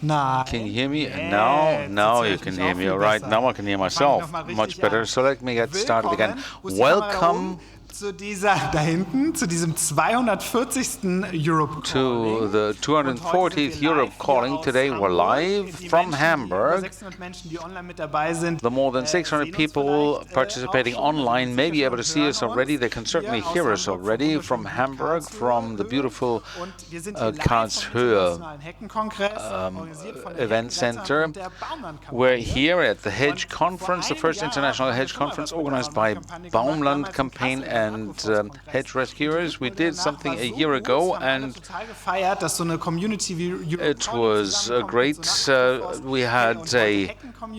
Can you hear me? Now you can hear me. All right, now I can hear myself much better. So let me get started again. Welcome zu diesem 240. Europe to the 240th Europe Calling. Today we're live from Hamburg. The more than 600 people participating online may be able to see us already. They can certainly hear us already from Hamburg, from the beautiful Karlshöhe event center. We're here at the Hedge Conference, the first international hedge conference organized by BaumLand Campaign and hedge rescuers. We did something a year ago and it was great. We had a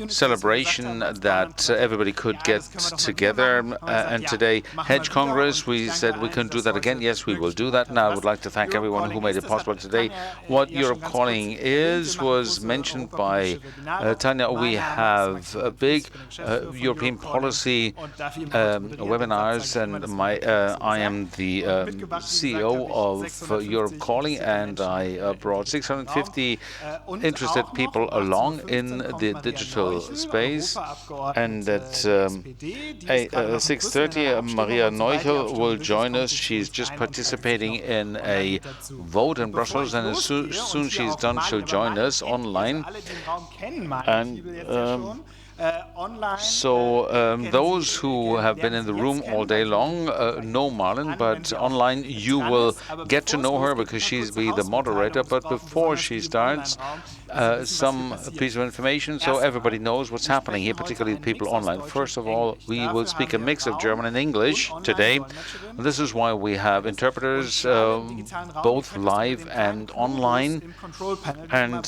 celebration that everybody could get together, and today Hedge Congress, we said we can do that again. Yes, we will do that. Now I would like to thank everyone who made it possible today. What Europe Calling was mentioned by Tanya. We have a big European policy webinars, and I am the CEO of Europe Calling, and I brought 650 interested people along in the digital space. And at 6:30, Maria Noichl will join us. She's just participating in a vote in Brussels, and as soon as she's done, she'll join us online. And those who have been in the room all day long know Malin, but online you will get to know her because she's the moderator. But before she starts, some piece of information so everybody knows what's happening here, particularly people online. First of all, we will speak a mix of German and English today. This is why we have interpreters both live and online. And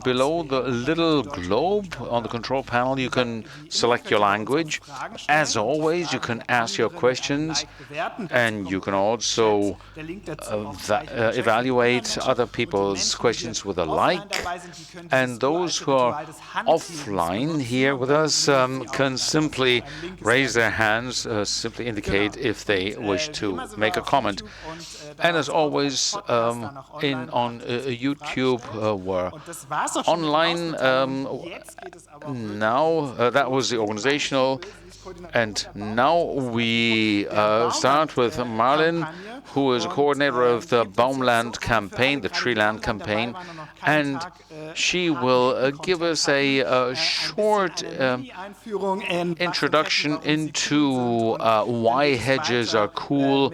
below the little globe on the control panel, you can select your language. As always, you can ask your questions, and you can also evaluate other people's questions with a like. And those who are offline here with us can simply raise their hands, simply indicate if they wish to make a comment. And as always, on YouTube, we're online now. That was the organizational. And now we start with Malin, who is a coordinator of the BaumLand Campaign, the Tree Land Campaign, and she will give us a short introduction into why hedges are cool,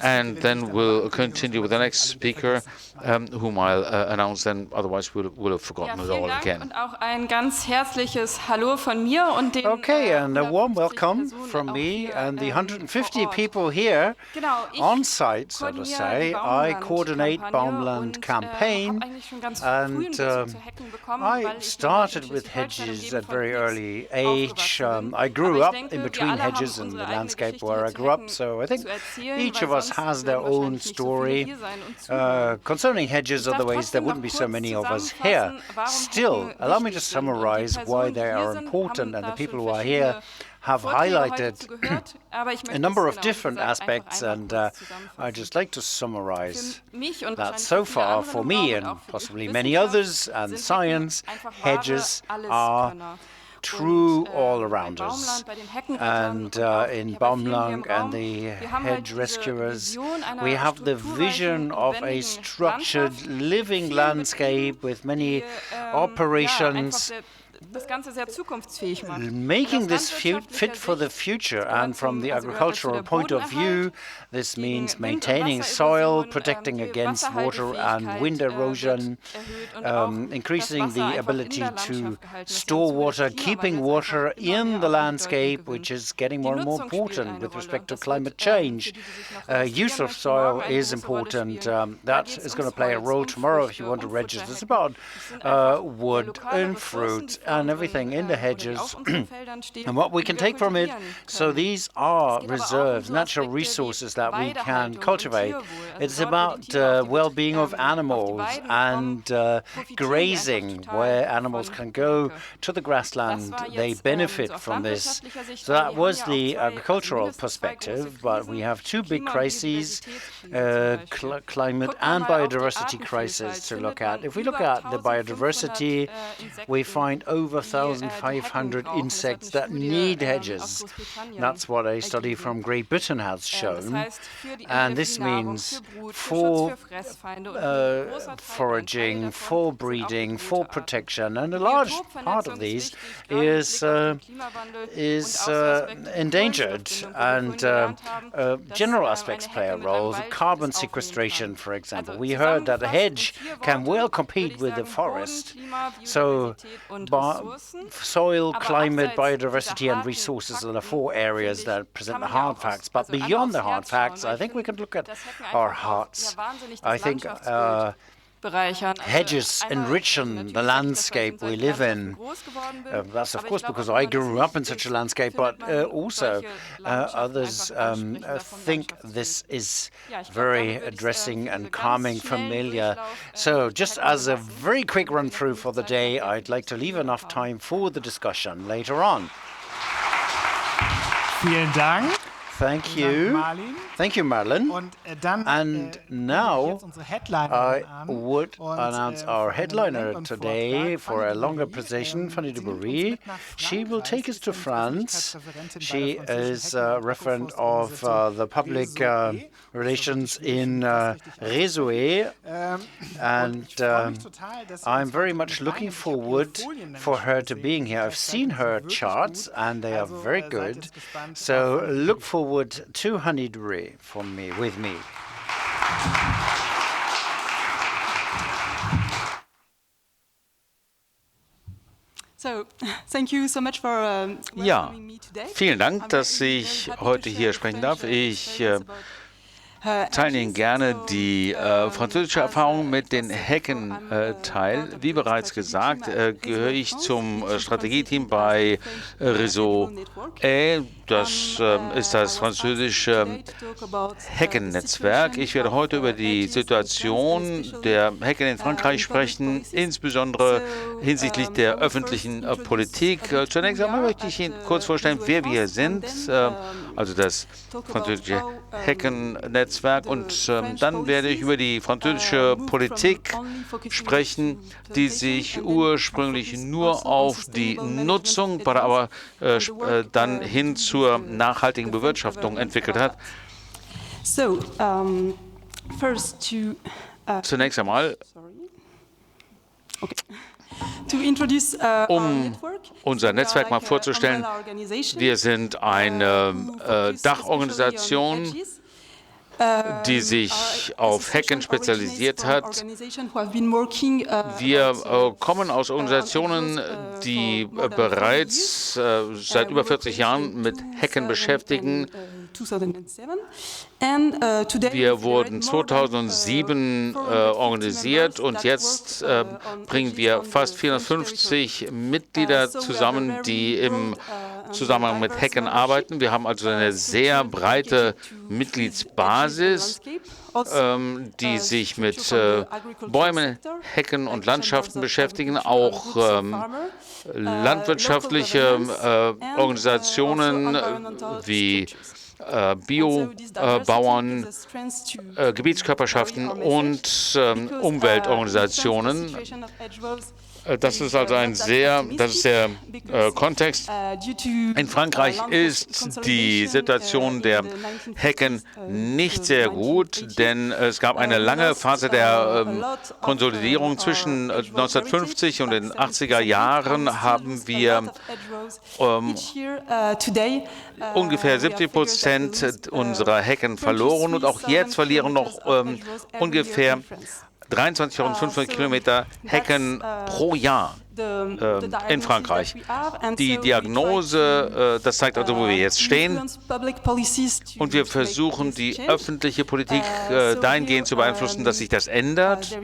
and then we'll continue with the next speaker, whom I'll announce then, otherwise we'll have forgotten it all again. Okay, and a warm welcome from me and the 150 people here on site, so to say. I coordinate BaumLand Campaign, and I started with hedges at a very early age. I grew up in between hedges and the landscape where I grew up, so I think each of us has their own story. Concerning hedges, otherwise there wouldn't be so many of us here. Still, allow me to summarize why they are important, and the people who are here have highlighted a number of different aspects, and I'd just like to summarize that so far for me and possibly many others and science, hedges are true all around us. And in BaumLand and the hedge rescuers, we have the vision of a structured living landscape with many operations, making this fit for the future. And from the agricultural point of view, this means maintaining soil, protecting against water and wind erosion, increasing the ability to store water, keeping water in the landscape, which is getting more and more important with respect to climate change. Use of soil is important. That is going to play a role tomorrow if you want to register. It's about wood and fruit and everything in the hedges and what we can take from it. So these are reserves, natural resources that we can cultivate. It's about well-being of animals and grazing, where animals can go to the grassland. They benefit from this. So that was the agricultural perspective, but we have two big crises, climate and biodiversity crisis to look at. If we look at the biodiversity, we find over 1,500 insects that need hedges. That's what a study from Great Britain has shown. And this means for foraging, for breeding, for protection. And a large part of these is endangered. And general aspects play a role. Carbon sequestration, for example. We heard that a hedge can well compete with the forest. So soil, climate, biodiversity, and resources are the four areas that present the hard facts. But beyond the hard facts, I think we can look at our hearts. I think hedges enrichen the landscape we live in. That's, of course, because I grew up in such a landscape, but also others think this is very addressing and calming, familiar. So just as a very quick run-through for the day, I'd like to leave enough time for the discussion later on. Vielen Dank. Thank you. Thank you, Malin. And now I would announce our headliner today for a longer presentation, Fanny Duperray. She will take us to France. She is a referent of the public relations in Réseau Haies. And I'm very much looking forward for her to being here. I've seen her charts, and they are very good. So look forward to Fanny Duperray with me. So, thank you so much for welcoming me today. Vielen Dank, dass ich heute hier sprechen darf. Ich teile Ihnen gerne die französische Erfahrung mit den Hecken teil. Wie bereits gesagt, gehöre ich zum Strategieteam bei Réseau Haies. Das ist das französische Heckennetzwerk. Ich werde heute über die Situation der Hecken in Frankreich sprechen, insbesondere hinsichtlich der öffentlichen Politik. Zunächst einmal möchte ich Ihnen kurz vorstellen, wer wir sind, also das französische Heckennetzwerk. Und dann werde ich über die französische Politik sprechen, die sich ursprünglich nur auf die Nutzung, aber dann hin zur nachhaltigen Bewirtschaftung entwickelt hat. So, Zunächst einmal, unser Netzwerk mal vorzustellen, wir sind eine Dachorganisation, die sich auf Hecken spezialisiert hat. Wir kommen aus Organisationen, die bereits seit über 40 Jahren mit Hecken beschäftigen. Wir wurden 2007 organisiert und jetzt bringen wir fast 450 Mitglieder zusammen, die im Zusammenhang mit Hecken arbeiten. Wir haben also eine sehr breite Mitgliedsbasis, die sich mit Bäumen, Hecken und Landschaften beschäftigen, auch landwirtschaftliche Organisationen wie Biobauern, Gebietskörperschaften und Umweltorganisationen. Das ist also der Kontext. In Frankreich ist die Situation der Hecken nicht sehr gut, denn es gab eine lange Phase der Konsolidierung. Zwischen 1950 und den 80er Jahren haben wir ungefähr 70% unserer Hecken verloren und auch jetzt verlieren noch ungefähr 23.500 Kilometer Hecken pro Jahr in Frankreich. Die Diagnose, das zeigt also, wo wir jetzt stehen. Und wir versuchen, die öffentliche Politik dahingehend zu beeinflussen, dass sich das ändert.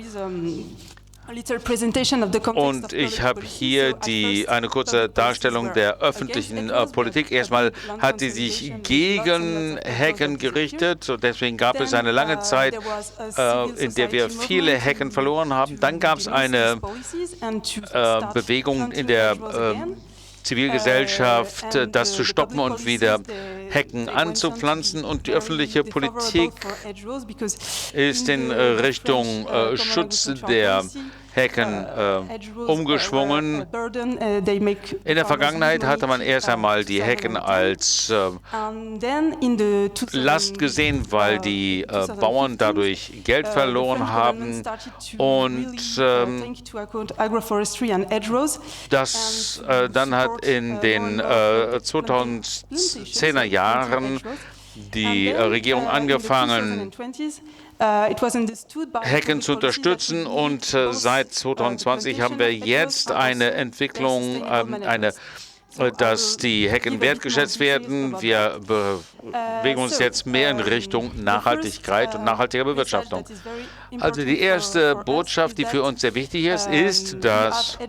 Und ich habe hier eine kurze Darstellung der öffentlichen Politik. Erstmal hat sie sich gegen Hecken gerichtet. Und deswegen gab es eine lange Zeit, in der wir viele Hecken verloren haben. Dann gab es eine Bewegung in der Zivilgesellschaft, das zu stoppen und wieder Hecken anzupflanzen. Und die öffentliche Politik ist in Richtung Schutz der Hecken umgeschwungen. In der Vergangenheit hatte man erst einmal die Hecken als Last gesehen, weil die Bauern dadurch Geld verloren haben. Und dann hat in den 2010er Jahren die Regierung angefangen, Hecken zu unterstützen, und seit 2020 haben wir jetzt eine Entwicklung, dass die Hecken wertgeschätzt werden. Wir bewegen uns jetzt mehr in Richtung Nachhaltigkeit und nachhaltiger Bewirtschaftung. Also die erste Botschaft, die für uns sehr wichtig ist, ist, dass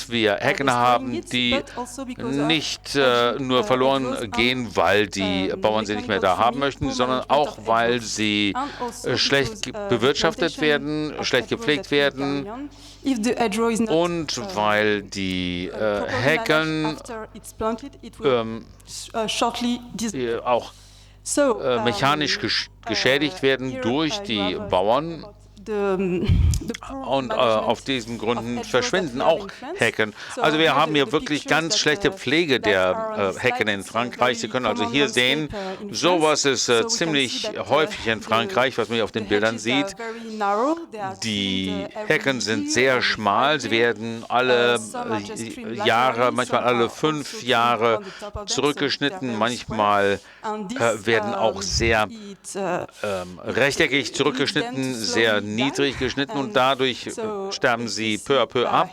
wir Hecken haben, die nicht nur verloren gehen, weil die Bauern sie nicht mehr da haben möchten, sondern auch, weil sie schlecht bewirtschaftet werden, schlecht gepflegt werden, und weil die Hecken auch mechanisch geschädigt werden durch die Bauern. Und aus diesen Gründen verschwinden auch Hecken. Also wir haben hier wirklich ganz schlechte Pflege der Hecken in Frankreich. Sie können also hier sehen, sowas ist ziemlich häufig in Frankreich, was man hier auf den Bildern sieht. Die Hecken sind sehr schmal. Sie werden alle Jahre, manchmal alle 5 Jahre zurückgeschnitten. Manchmal werden auch sehr rechteckig zurückgeschnitten, sehr niedrig geschnitten, und dadurch sterben sie peu à peu ab.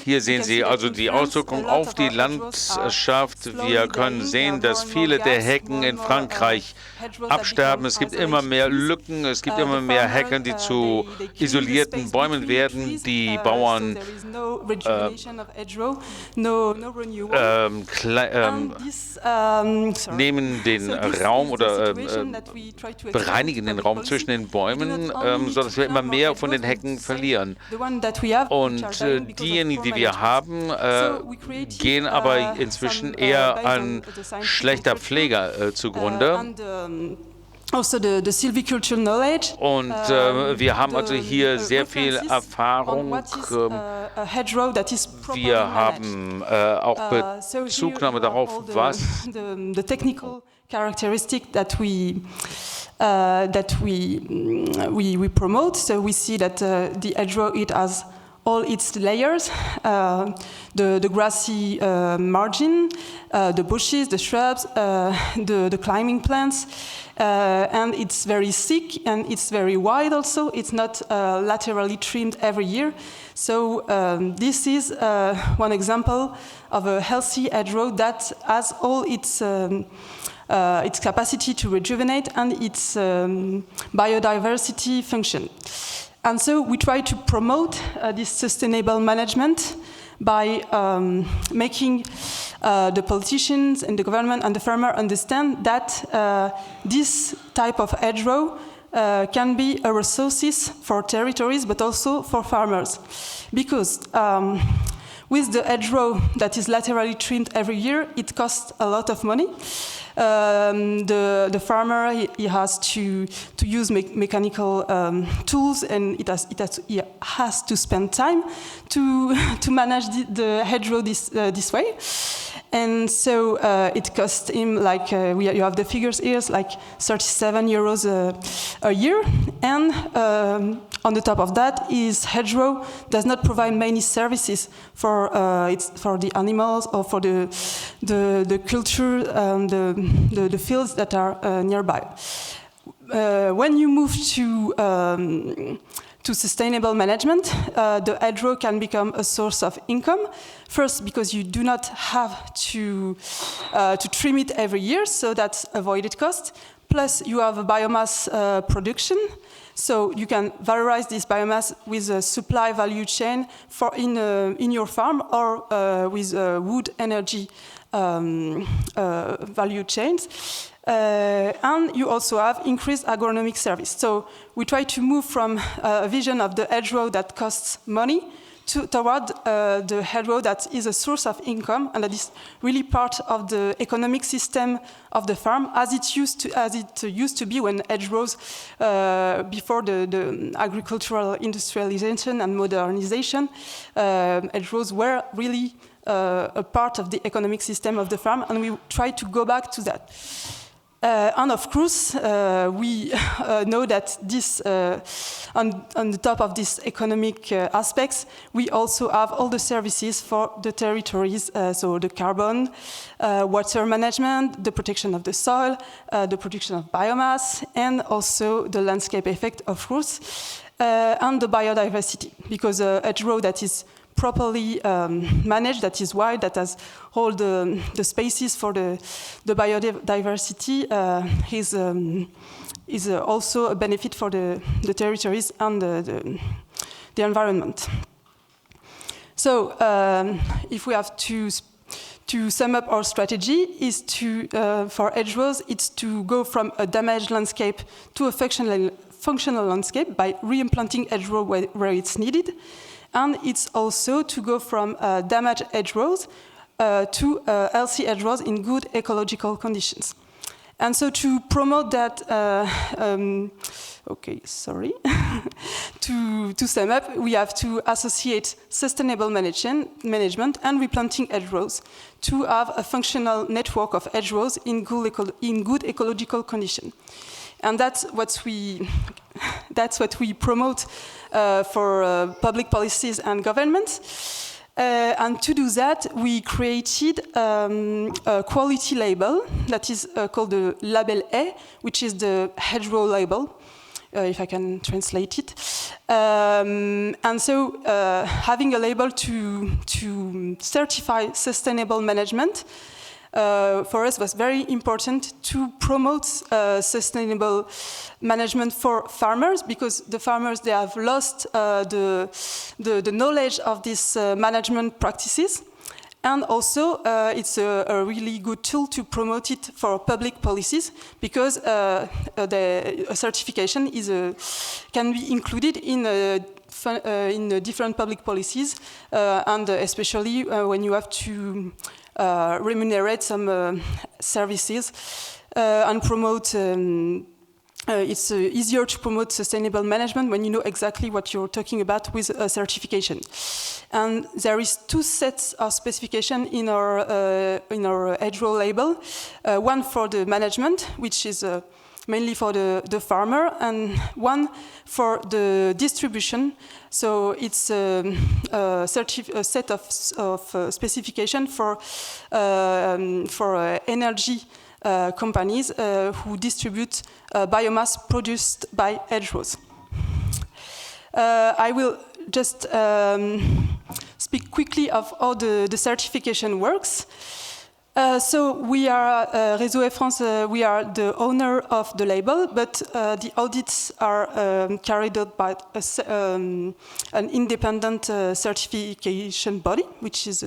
Hier sehen Sie also die Auswirkungen auf die Landschaft. Wir können sehen, dass viele der Hecken in Frankreich absterben. Es gibt immer mehr Lücken, es gibt immer mehr Hecken, die zu isolierten Bäumen werden. Die Bauern nehmen den Raum oder bereinigen den Raum zwischen den Bäumen, sodass wir immer mehr von den Hecken verlieren. Und diejenigen, die wir haben, gehen aber inzwischen eher an schlechter Pflege zugrunde. Und wir haben also hier sehr viel Erfahrung. Wir haben auch Bezugnahme darauf, was characteristic that we promote. So we see that the hedgerow, it has all its layers, the grassy margin, the bushes, the shrubs, the climbing plants, and it's very thick and it's very wide also. It's not laterally trimmed every year. So this is one example of a healthy hedgerow that has all its capacity to rejuvenate and its biodiversity function. And so we try to promote this sustainable management by making the politicians and the government and the farmer understand that this type of hedgerow can be a resource for territories but also for farmers. Because with the hedgerow that is laterally trimmed every year, it costs a lot of money. The farmer he has to use mechanical tools, and he has to spend time to manage the hedgerow this way. And so it costs him, like you have the figures here, like €37 a year. And on the top of that, his hedgerow does not provide many services for the animals or for the culture and the fields that are nearby. When you move to sustainable management, the hedgerow can become a source of income. First, because you do not have to trim it every year, so that's avoided cost. Plus, you have a biomass production. So you can valorize this biomass with a supply value chain in your farm or with wood energy value chains. And you also have increased agronomic service. So we try to move from a vision of the hedgerow that costs money toward the hedgerow that is a source of income and that is really part of the economic system of the farm as it used to be when hedgerows, before the agricultural industrialization and modernization, hedgerows were really a part of the economic system of the farm, and we try to go back to that. And of course, we know that this, on the top of these economic aspects, we also have all the services for the territories, so the carbon, water management, the protection of the soil, the production of biomass, and also the landscape effect, of course, and the biodiversity, because a hedgerow that is properly managed, that is wide, that has all the spaces for the biodiversity, is also a benefit for the territories and the environment. So if we have to sum up our strategy, is to for hedgerows, it's to go from a damaged landscape to a functional landscape by re-implanting hedgerow where it's needed. And it's also to go from damaged hedgerows to healthy hedgerows in good ecological conditions. And so to promote that, to sum up, we have to associate sustainable management and replanting hedgerows to have a functional network of hedgerows in good ecological condition. And that's what we promote for public policies and governments. And to do that, we created a quality label that is called the Label A, which is the hedgerow label, if I can translate it. And so having a label to certify sustainable management for us was very important to promote sustainable management for farmers, because the farmers, they have lost the knowledge of these management practices. And also, it's a really good tool to promote it for public policies, because a certification can be included in different public policies, and especially when you have to remunerate some services and promote. It's easier to promote sustainable management when you know exactly what you're talking about with a certification. And there is two sets of specification in our hedgerow label. One for the management, which is mainly for the farmer, and one for the distribution. So it's a set of specification for energy companies who distribute biomass produced by hedgerows. I will just speak quickly of how the certification works. So we are Réseau Haies France, we are the owner of the label, but the audits are carried out by an independent certification body, which is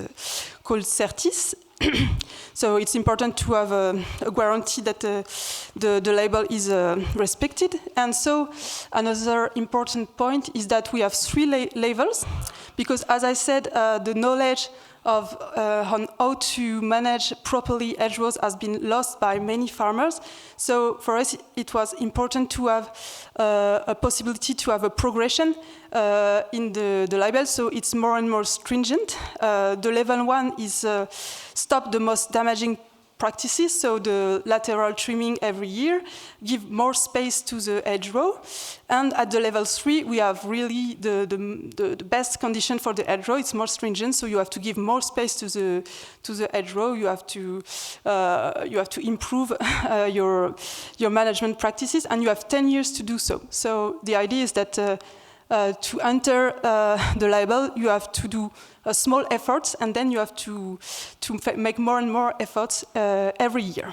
called Certis. So it's important to have a guarantee that the label is respected. And so another important point is that we have three labels, because as I said, the knowledge on how to manage properly hedgerows has been lost by many farmers. So for us, it was important to have a possibility to have a progression in the label, so it's more and more stringent. The level 1 is stop the most damaging practices, so the lateral trimming every year, give more space to the hedgerow. And at the level 3, we have really the best condition for the hedgerow. It's more stringent, so you have to give more space to the hedgerow. You have to improve your management practices, and you have 10 years to do so. So the idea is that to enter the label, you have to do small efforts, and then you have to make more and more efforts every year.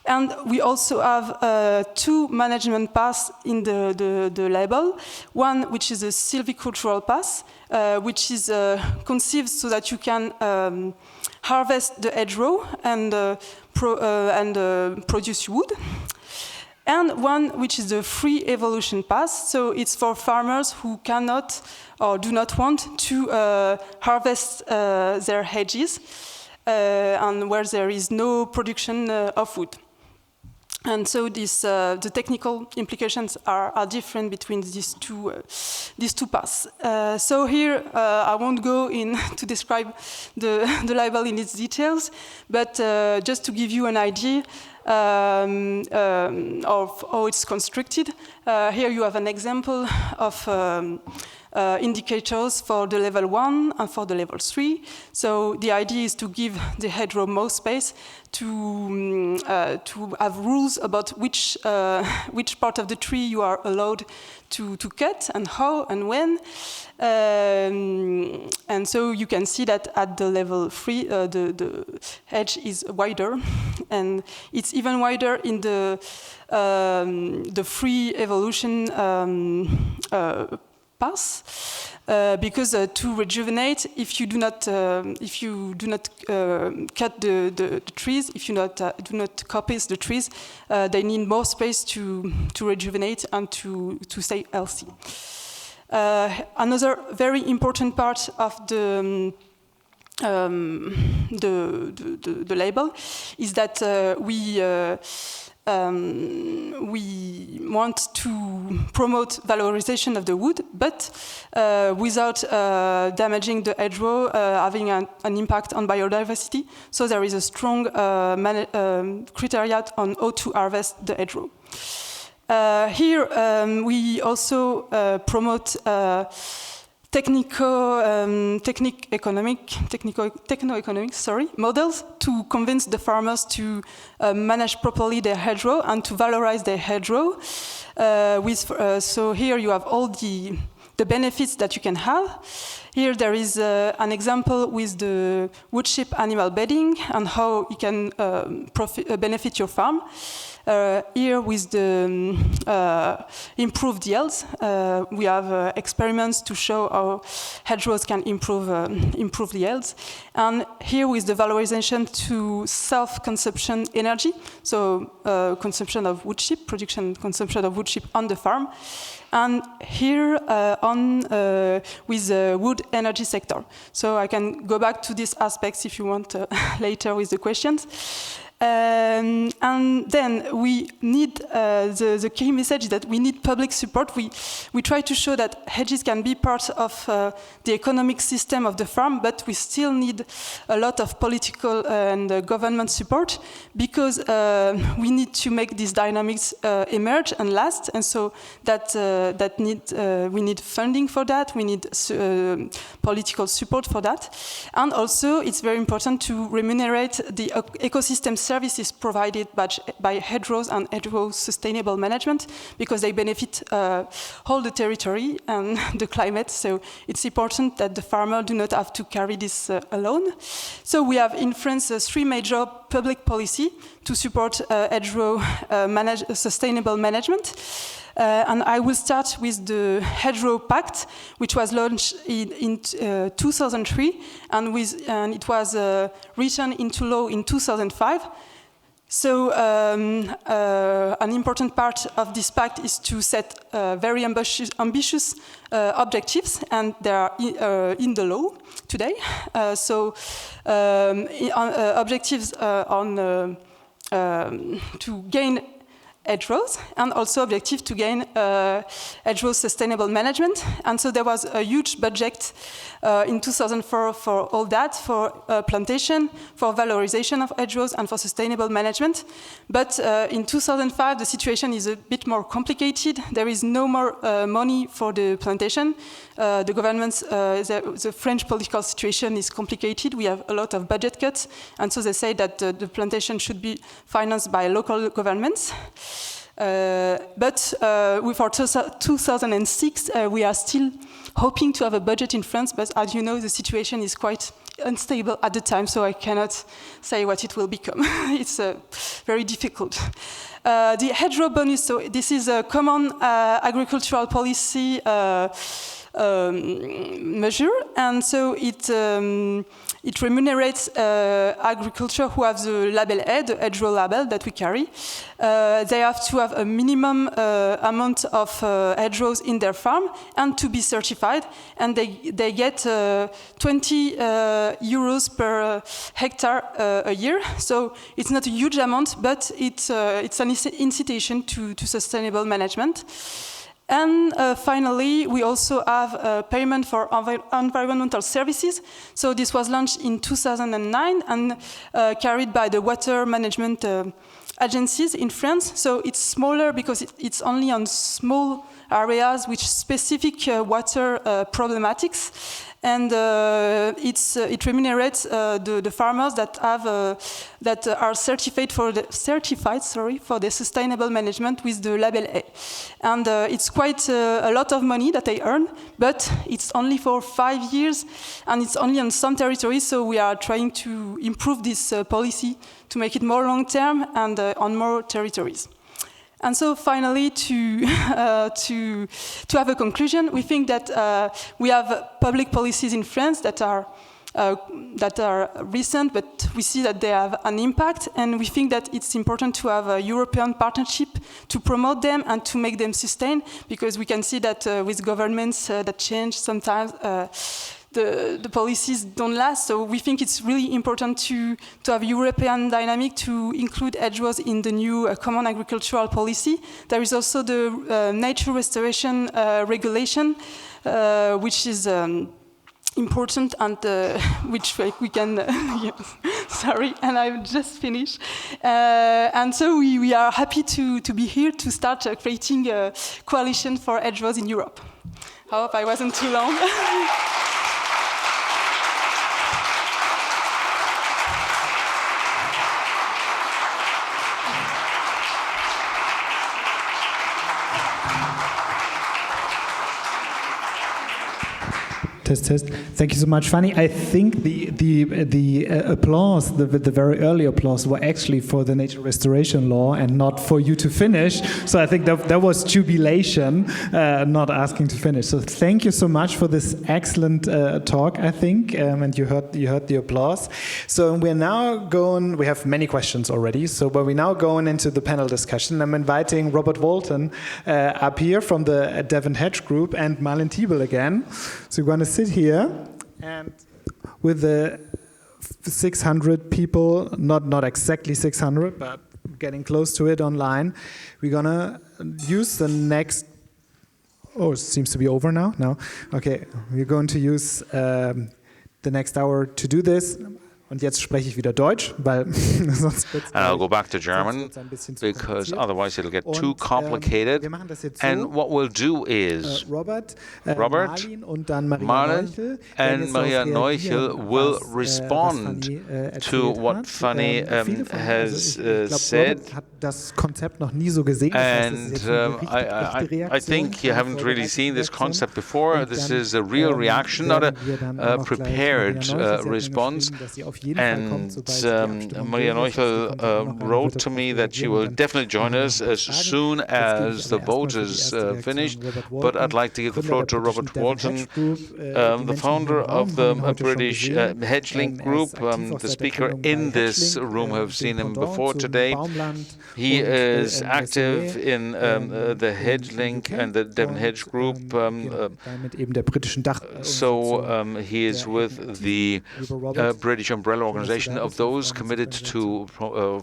And we also have two management paths in the label. One, which is a silvicultural path, which is conceived so that you can harvest the hedgerow and produce wood. And one which is the free evolution path, so it's for farmers who cannot or do not want to harvest their hedges and where there is no production of wood. And so this, the technical implications are different between these two paths. So here I won't go in to describe the label in its details, but just to give you an idea of how it's constructed. Here you have an example of indicators for the level 1 and for the level 3. So the idea is to give the hedgerow more space to have rules about which part of the tree you are allowed to cut and how and when. And so you can see that at the level 3, the hedge is wider, and it's even wider in the free evolution path, because to rejuvenate, if you do not cut the trees, if you do not copy the trees, they need more space to rejuvenate and to stay healthy. Another very important part of the label is that we want to promote valorization of the wood, but without damaging the hedgerow, having an impact on biodiversity. So there is a strong criteria on how to harvest the hedgerow. Here we also promote techno-economic models to convince the farmers to manage properly their hedgerow and to valorize their hedgerow. So here you have all the benefits that you can have. Here there is an example with the wood chip animal bedding and how you can benefit your farm. Here with the improved yields, we have experiments to show how hedgerows can improve the yields. And here with the valorization to self-consumption energy, so consumption of wood chip, production consumption of wood chip on the farm. And here with the wood energy sector. So I can go back to these aspects if you want later with the questions. And then we need, the key message is that we need public support. We try to show that hedges can be part of the economic system of the farm, but we still need a lot of political and government support because we need to make these dynamics emerge and last. And so we need funding for that. We need political support for that. And also it's very important to remunerate the ecosystem services provided by hedgerows and hedgerow sustainable management because they benefit all the territory and the climate. So it's important that the farmer do not have to carry this alone. So we have in France 3 major public policy to support hedgerow sustainable management. And I will start with the Hedgerow Pact, which was launched in 2003, and it was written into law in 2005. So an important part of this pact is to set very ambitious objectives, and they are in the law today. Objectives on to gain hedgerows, and also objective to gain hedgerow sustainable management. And so there was a huge budget in 2004 for all that, for plantation, for valorization of hedgerows, and for sustainable management. But in 2005, the situation is a bit more complicated. There is no more money for the plantation. The government's, the French political situation is complicated. We have a lot of budget cuts, and so they say that the plantation should be financed by local governments. But for 2006, we are still hoping to have a budget in France, but as you know, the situation is quite unstable at the time, so I cannot say what it will become. It's very difficult. The hedgerow bonus, so this is a common agricultural policy measure, and so it remunerates agriculture who have the label A, the hedgerow label that we carry. They have to have a minimum amount of hedgerows in their farm and to be certified, and they get 20 euros per hectare a year. So it's not a huge amount, but it's an incitation to sustainable management. And finally, we also have payment for environmental services. So this was launched in 2009 and carried by the water management agencies in France. So it's smaller because it's only on small areas with specific water problematics. And it remunerates the farmers that are certified for the sustainable management with the label A. And it's quite a lot of money that they earn, but it's only for 5 years, and it's only on some territories. So we are trying to improve this policy to make it more long-term and on more territories. And so finally, to have a conclusion, we think that we have public policies in France that are recent, but we see that they have an impact, and we think that it's important to have a European partnership to promote them and to make them sustain, because we can see that with governments that change sometimes, the policies don't last. So we think it's really important to have European dynamic to include hedgerows in the new common agricultural policy. There is also the nature restoration regulation, which is important, and which we can, sorry, and I've just finished. And so we are happy to be here to start creating a coalition for hedgerows in Europe. I hope I wasn't too long. Test. Thank you so much, Fanny. I think the applause, the very early applause, were actually for the nature restoration law and not for you to finish. So I think that was jubilation, not asking to finish. So thank you so much for this excellent talk, I think, and you heard the applause. So we're now going. We have many questions already. So but we're now going into the panel discussion. I'm inviting Robert Wolton up here from the Devon Hedge Group and Malin Tiebel again. So we're going to sit here, and with the 600 people, not exactly 600, but getting close to it online, we're gonna use the next. Oh, it seems to be over now. No, okay. We're going to use the next hour to do this. Und jetzt spreche ich wieder Deutsch, weil sonst wird's and I'll go back to German because otherwise it'll get too complicated. And what we'll do is Robert, Malin and Maria Noichl will respond to what Fanny has said. And I think you haven't really seen this concept before. This is a real reaction, not a prepared response. And Maria Noichl wrote to me that she will definitely join us as soon as the vote is finished. But I'd like to give the floor to Robert Wolton, the founder of the British HedgeLink Group. The speaker in this room have seen him before today. He is active in the HedgeLink and the Devon Hedge Group. So he is with the British umbrella organization of those committed to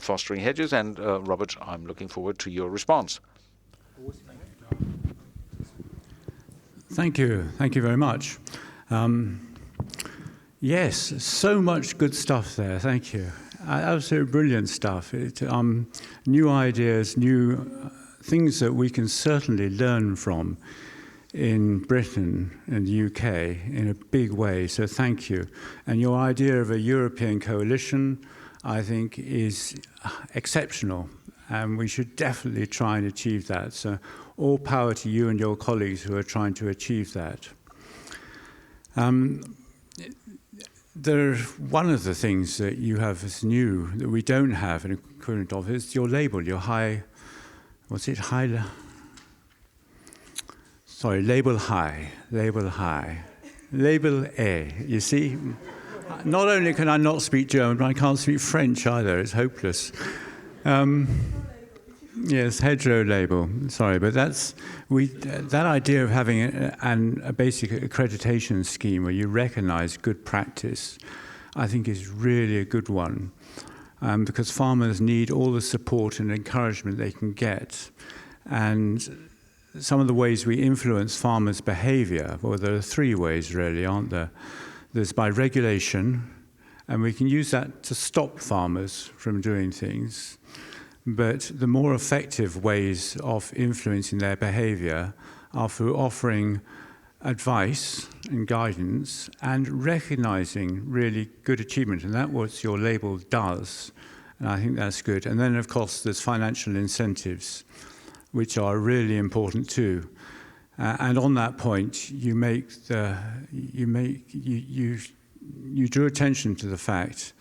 fostering hedges. And Robert, I'm looking forward to your response. Thank you very much. Yes, so much good stuff there. Thank you. Absolutely brilliant stuff. New ideas, new things that we can certainly learn from in Britain and the UK in a big way, so thank you. And your idea of a European coalition, I think, is exceptional, and we should definitely try and achieve that. So all power to you and your colleagues who are trying to achieve that. one of the things that you have as new that we don't have an equivalent of is your label, your high, what's it, high, sorry, label high, label A. You see, not only can I not speak German, but I can't speak French either. It's hopeless. Yes, hedgerow label. Sorry, but that idea of having a basic accreditation scheme where you recognise good practice, I think is really a good one, because farmers need all the support and encouragement they can get. And some of the ways we influence farmers' behaviour, well, there are three ways really, aren't there? There's by regulation, and we can use that to stop farmers from doing things. But the more effective ways of influencing their behaviour are through offering advice and guidance and recognising really good achievement. And that's what your label does. And I think that's good. And then, of course, there's financial incentives, which are really important too. And on that point, you drew attention to the fact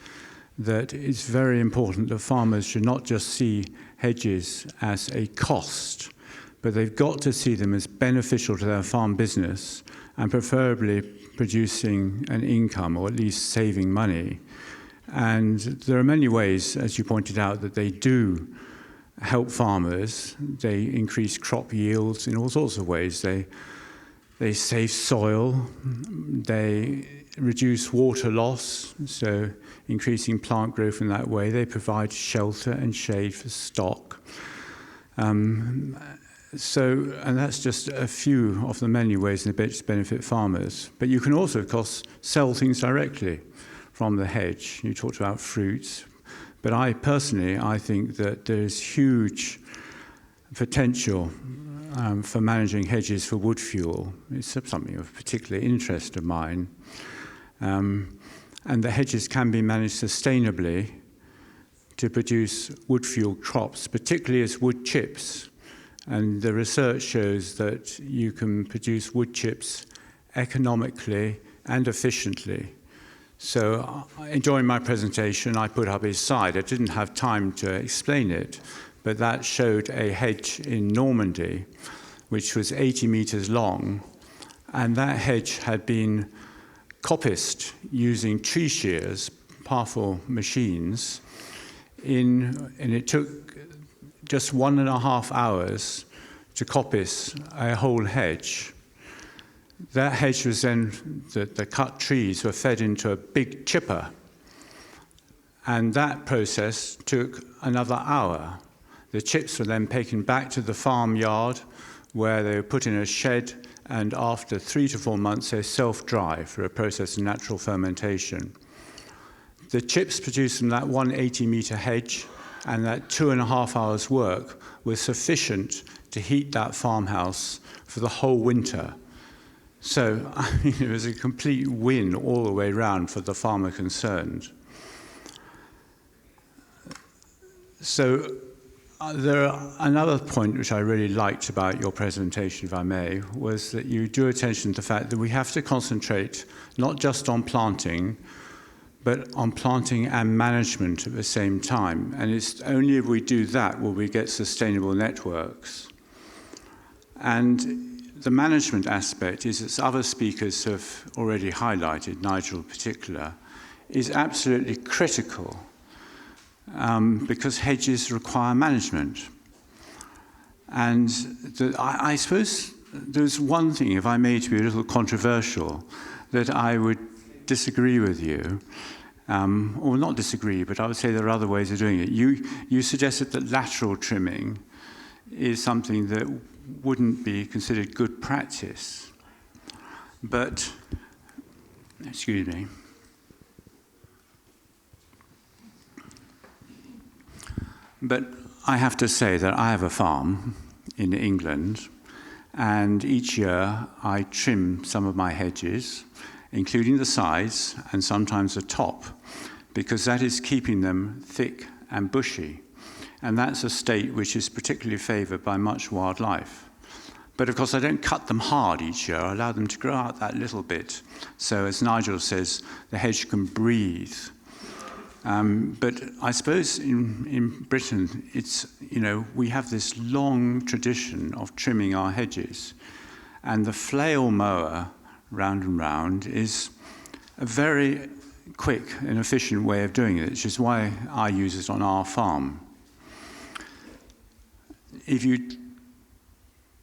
that it's very important that farmers should not just see hedges as a cost, but they've got to see them as beneficial to their farm business and preferably producing an income or at least saving money. And there are many ways, as you pointed out, that they do help farmers. They increase crop yields in all sorts of ways. They save soil, they reduce water loss, so increasing plant growth in that way. They provide shelter and shade for stock. And that's just a few of the many ways in which benefit farmers. But you can also, of course, sell things directly from the hedge. You talked about fruits. But I think that there's huge potential for managing hedges for wood fuel. It's something of particular interest of mine. And the hedges can be managed sustainably to produce wood fuel crops, particularly as wood chips. And the research shows that you can produce wood chips economically and efficiently. So during my presentation, I put up a slide. I didn't have time to explain it, but that showed a hedge in Normandy, which was 80 meters long. And that hedge had been coppiced using tree shears, powerful machines, and it took just 1.5 hours to coppice a whole hedge. That hedge was then, the cut trees were fed into a big chipper, and that process took another hour. The chips were then taken back to the farmyard where they were put in a shed, and after 3 to 4 months they self-dry for a process of natural fermentation. The chips produced from that 180-meter hedge and that 2.5 hours work was sufficient to heat that farmhouse for the whole winter. So it was a complete win all the way around for the farmer concerned. So another point which I really liked about your presentation, if I may, was that you drew attention to the fact that we have to concentrate not just on planting, but on planting and management at the same time. And it's only if we do that will we get sustainable networks. And the management aspect is, as other speakers have already highlighted, Noichl in particular, is absolutely critical because hedges require management. And I suppose there's one thing, if I may to be a little controversial, that I would disagree with you, or not disagree, but I would say there are other ways of doing it. You suggested that lateral trimming is something that wouldn't be considered good practice. But, excuse me. But I have to say that I have a farm in England, and each year I trim some of my hedges, including the sides and sometimes the top, because that is keeping them thick and bushy. And that's a state which is particularly favoured by much wildlife. But of course, I don't cut them hard each year. I allow them to grow out that little bit. So as Noichl says, the hedge can breathe. But I suppose in Britain, it's, we have this long tradition of trimming our hedges. And the flail mower, round and round, is a very quick and efficient way of doing it, which is why I use it on our farm. If you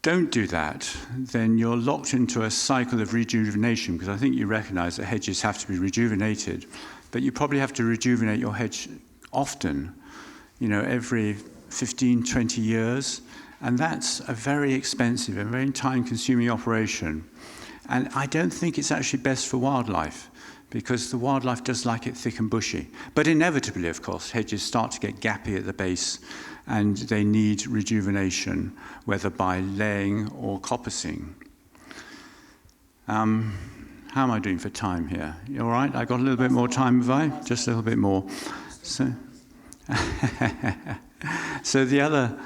don't do that, then you're locked into a cycle of rejuvenation, because I think you recognize that hedges have to be rejuvenated, but you probably have to rejuvenate your hedge often, every 15, 20 years, and that's a very expensive and very time-consuming operation. And I don't think it's actually best for wildlife, because the wildlife does like it thick and bushy. But inevitably, of course, hedges start to get gappy at the base, and they need rejuvenation, whether by laying or coppicing. How am I doing for time here? You all right? I got a little bit more time, have I? Just a little bit more. So, so the other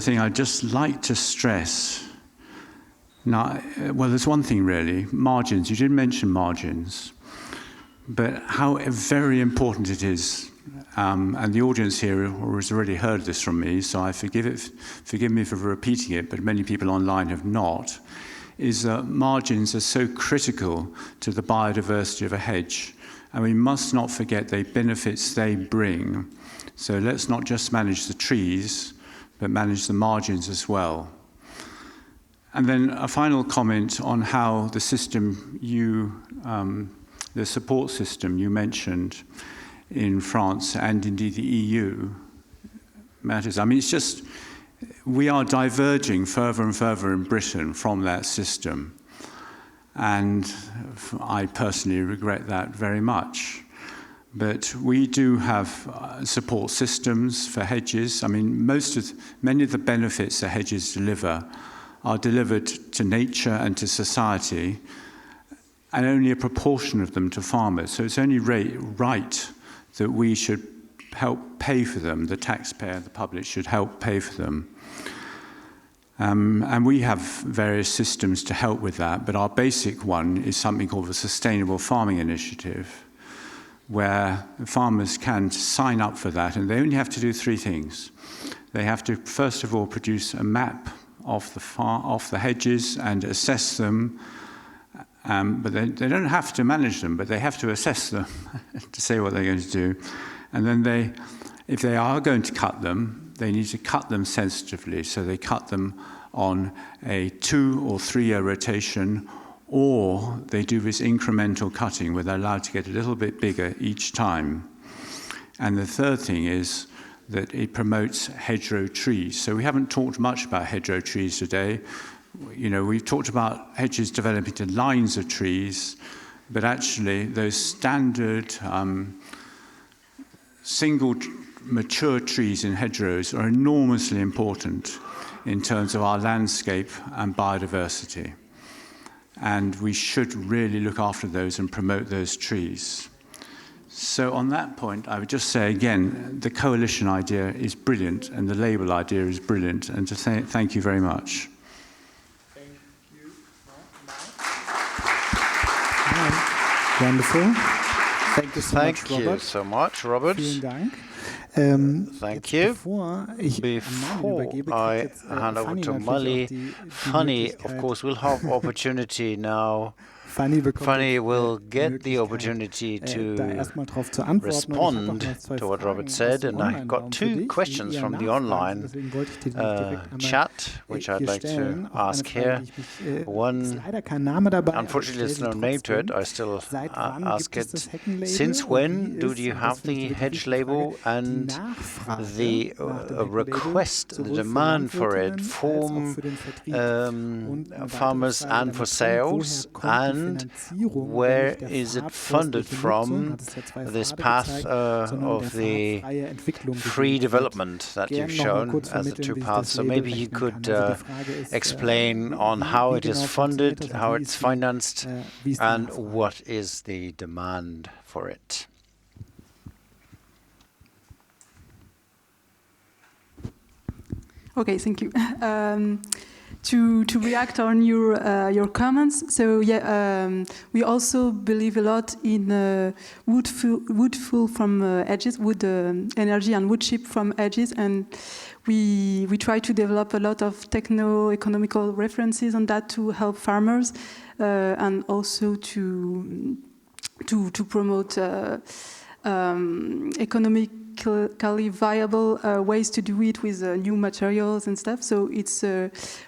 thing I'd just like to stress. Now, well, there's one thing really, margins. You did mention margins, but how very important it is. And the audience here has already heard this from me, so I forgive me for repeating it, but many people online have not, is that margins are so critical to the biodiversity of a hedge. And we must not forget the benefits they bring. So let's not just manage the trees, but manage the margins as well. And then a final comment on how the system the support system you mentioned in France and indeed the EU matters. I mean, it's just, we are diverging further and further in Britain from that system. And I personally regret that very much. But we do have support systems for hedges. I mean, many of the benefits that hedges deliver are delivered to nature and to society, and only a proportion of them to farmers. So it's only right that we should help pay for them. The taxpayer, the public, should help pay for them. And we have various systems to help with that, but our basic one is something called the Sustainable Farming Initiative, where farmers can sign up for that, and they only have to do three things. They have to, first of all, produce a map of the hedges and assess them, but they don't have to manage them, but they have to assess them to say what they're going to do. And then if they are going to cut them, they need to cut them sensitively, so they cut them on a 2 or 3 year rotation, or they do this incremental cutting where they're allowed to get a little bit bigger each time. And the third thing is that it promotes hedgerow trees. So we haven't talked much about hedgerow trees today. We've talked about hedges developing into lines of trees, but actually those standard single mature trees in hedgerows are enormously important in terms of our landscape and biodiversity. And we should really look after those and promote those trees. So on that point, I would just say again, the coalition idea is brilliant and the label idea is brilliant, and to say thank you very much. Thank you. Wonderful. Thank you so much, Robert. Thank you so much, Robert. Vielen Dank. Thank you. Before I hand over to Malin, Fanny, of course, will have opportunity now. Fanny will get the opportunity to respond to what Robert said, and I got 2 questions from the online chat, which I'd like to ask here. One, unfortunately, there's no name to it. I still ask it. Since when do you have the hedge label, and the request, the demand for it from farmers and for sales, and where is it funded from, this path of the free development that you've shown as the 2 paths? So maybe you could explain on how it is funded, how it's financed, and what is the demand for it. Okay, thank you. To react on your comments, so yeah, we also believe a lot in wood fuel from edges, wood energy and wood chip from edges, and we try to develop a lot of techno-economical references on that to help farmers and also to promote economically viable ways to do it with new materials and stuff. So it's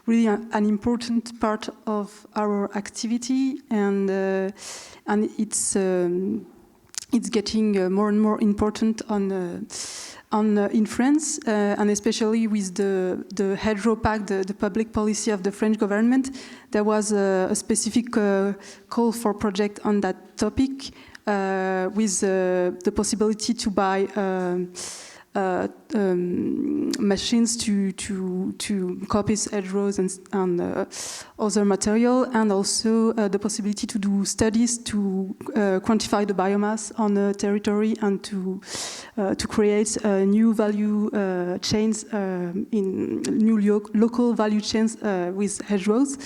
really an important part of our activity, and it's getting more and more important in France, and especially with the hedgerow pact, the public policy of the French government. There was a specific call for project on that topic, with the possibility to buy machines to copy hedgerows and other material, and also the possibility to do studies to quantify the biomass on a territory and to create new value chains in new local value chains with hedgerows.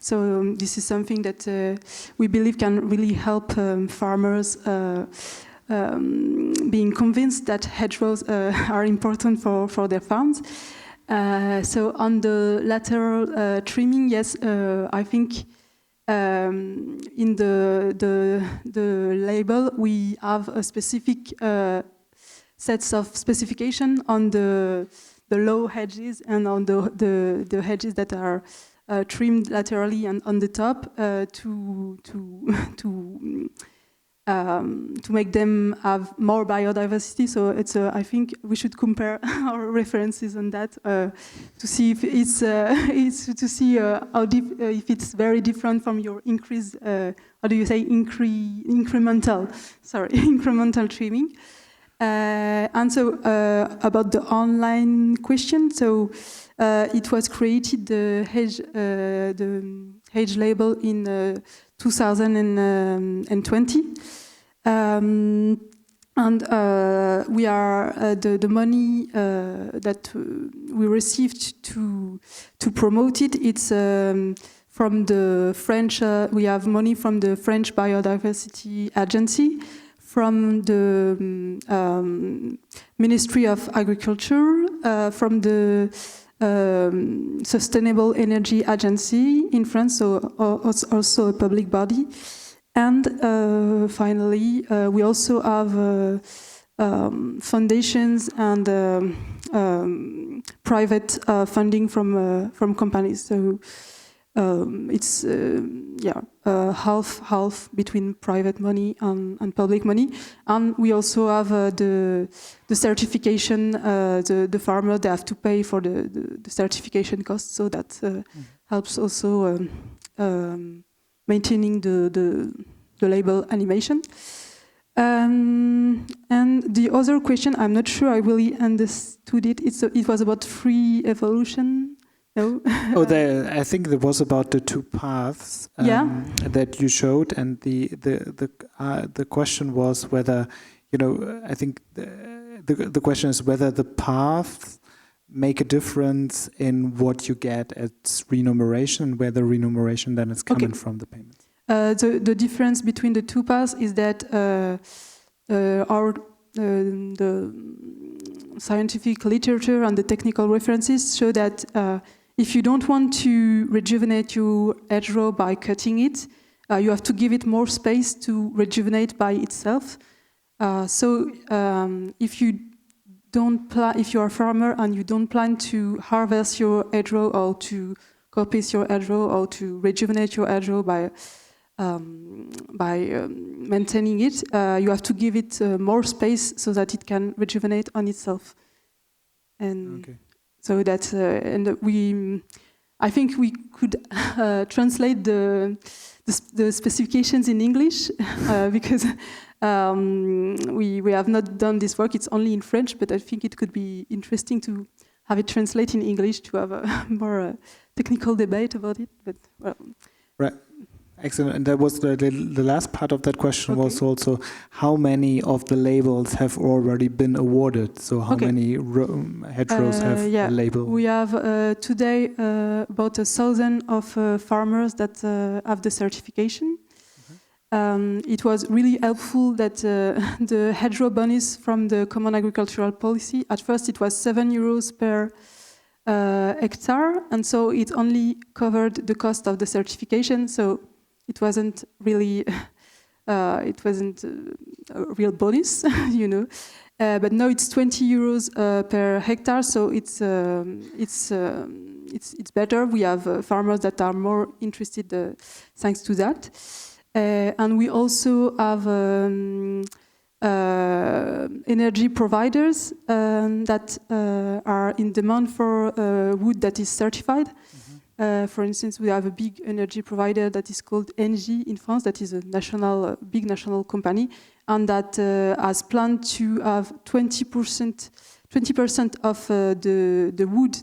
So this is something that we believe can really help farmers being convinced that hedgerows are important for their farms. So on the lateral trimming, yes, I think in the label we have a specific sets of specification on the low hedges and on the hedges that are trimmed laterally and on the top to make them have more biodiversity. So it's I think we should compare our references on that to see if it's to see how deep, if it's very different from your increase. How do you say incremental? Sorry, incremental trimming. And so about the online question, so it was created the hedge label in 2020, and we are the money that we received to promote it. It's from the French. We have money from the French Biodiversity Agency, from the Ministry of Agriculture, from the Sustainable Energy Agency in France, so also a public body. And finally, we also have foundations and private funding from companies. So it's half between private money and public money. And we also have the certification. The farmer, they have to pay for the certification costs, so that helps also maintaining the label animation. And the other question, I'm not sure I really understood it. It was about free evolution. No. I think it was about the two paths that you showed, and the question was whether, I think the question is whether the paths make a difference in what you get as remuneration, and where the remuneration then is coming from the payments. The difference between the two paths is that the scientific literature and the technical references show that if you don't want to rejuvenate your hedgerow by cutting it, you have to give it more space to rejuvenate by itself. So if you are a farmer and you don't plan to harvest your hedgerow or to coppice your hedgerow or to rejuvenate your hedgerow by maintaining it, you have to give it more space so that it can rejuvenate on itself. And so that's I think we could translate the specifications in English because we have not done this work. It's only in French, but I think it could be interesting to have it translated in English to have a more technical debate about it. But well. Right. Excellent. And that was the last part of that question was also how many of the labels have already been awarded? So how many hedgerows have a label? We have today about 1,000 of farmers that have the certification. It was really helpful that the hedgerow bonus from the Common Agricultural Policy, at first it was €7 per hectare, and so it only covered the cost of the certification, so it wasn't really, a real bonus, but now it's €20 per hectare, so it's better. We have farmers that are more interested thanks to that. And we also have energy providers that are in demand for wood that is certified. For instance, we have a big energy provider that is called Engie in France, that is a big national company, and that has planned to have 20% of the wood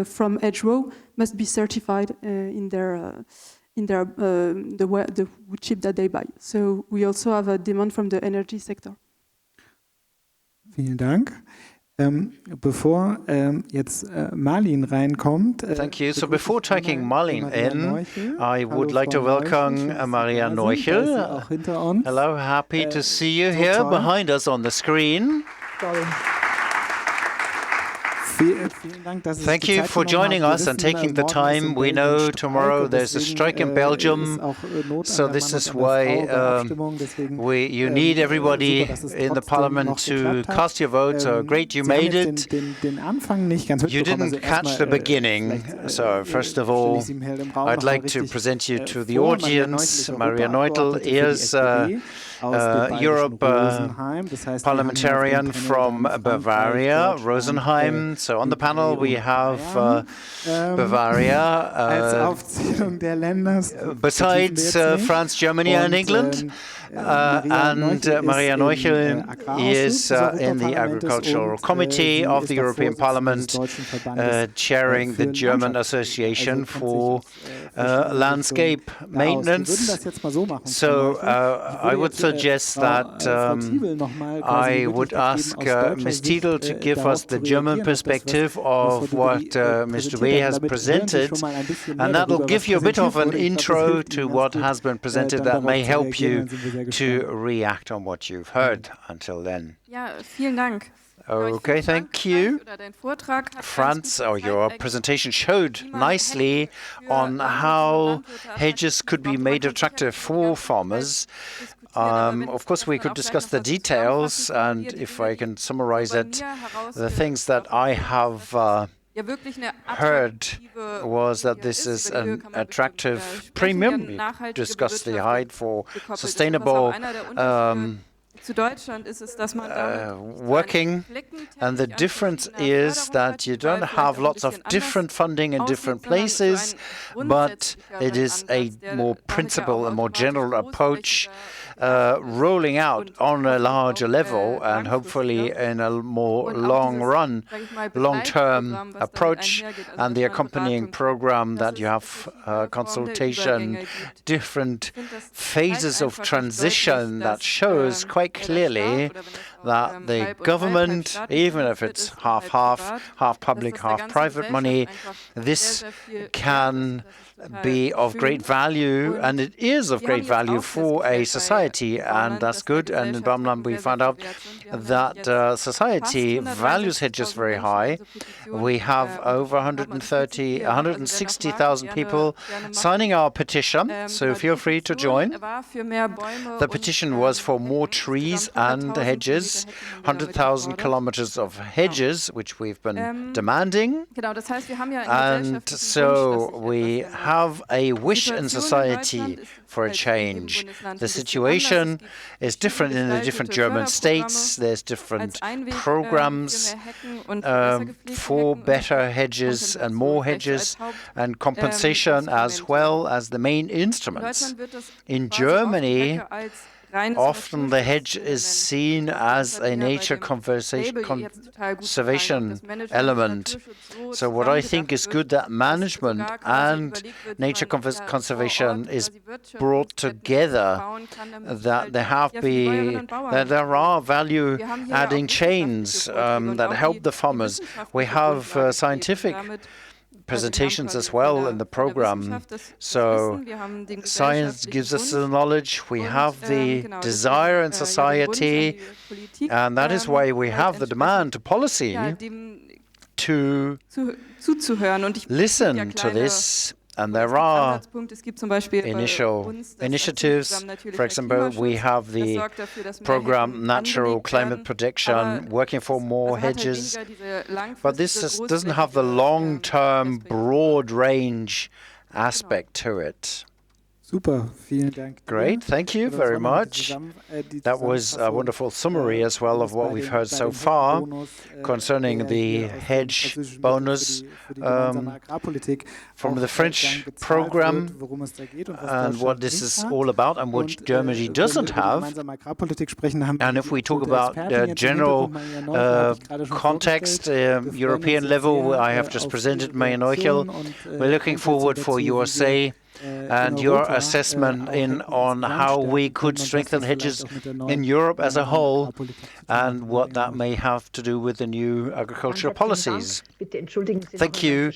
from hedgerow must be certified in the wood chip that they buy. So we also have a demand from the energy sector. Vielen Dank. Bevor jetzt Malin reinkommt. Thank you. So before taking Malin in, I would like to welcome Maria Noichl. Hello, happy to see you here behind us on the screen. Thank you for joining us and taking the time. We know tomorrow there's a strike in Belgium, so this is why you need everybody in the parliament to cast your vote. So great, you made it. You didn't catch the beginning. So first of all, I'd like to present you to the audience. Maria Noichl is Europe parliamentarian from Bavaria, Rosenheim. So on the panel we have Bavaria, besides France, Germany and England. And Maria Noichl is in the Agricultural Committee of the European Parliament, chairing the German Association for Landscape Maintenance. So I would suggest that I would ask Ms. Tiebel to give us the German perspective of what Ms. Duperray has presented, and that will give you a bit of an intro to what has been presented that may help you to react on what you've heard until then. Vielen Dank. Okay, thank you. Franz, your presentation showed nicely on how hedges could be made attractive for farmers. Of course, we could discuss the details, and if I can summarize it, the things that I have heard was that this is an attractive premium. We discussed the height for sustainable working, and the difference is that you don't have lots of different funding in different places, but it is a more principled and more general approach rolling out on a larger level and hopefully in a more long-term approach, and the accompanying program that you have consultation, different phases of transition that shows quite clearly that the government, even if it's half public, half private money, this can be of great value, and it is of great value for a society, and that's good. And in BaumLand we found out that society values hedges very high. We have over 160,000 people signing our petition, so feel free to join. The petition was for more trees and hedges, 100,000 kilometers of hedges, which we've been demanding. And so we have a wish in society for a change. The situation is different in the different German states. There's different programs for better hedges and more hedges, and compensation as well as the main instruments. In Germany, often the hedge is seen as a nature conservation element. So what I think is good that management and nature conservation is brought together, that there are value-adding chains that help the farmers. We have scientific presentations as well in the program. So science gives us the knowledge, we have the desire in society, and that is why we have the demand to policy to listen to this. And there are initial initiatives. For example, we have the program Natural Climate Protection, working for more hedges. But this doesn't have the long-term, broad-range aspect to it. Super, vielen Dank. Great, thank you very much. That was a wonderful summary as well of what we've heard so far concerning the hedge bonus from the French program and what this is all about and what Germany doesn't have. And if we talk about the general context, European level, I have just presented Mayor Noichl. We're looking forward for your say and your assessment on how we could strengthen hedges in Europe as a whole and what that may have to do with the new agricultural policies. Thank you.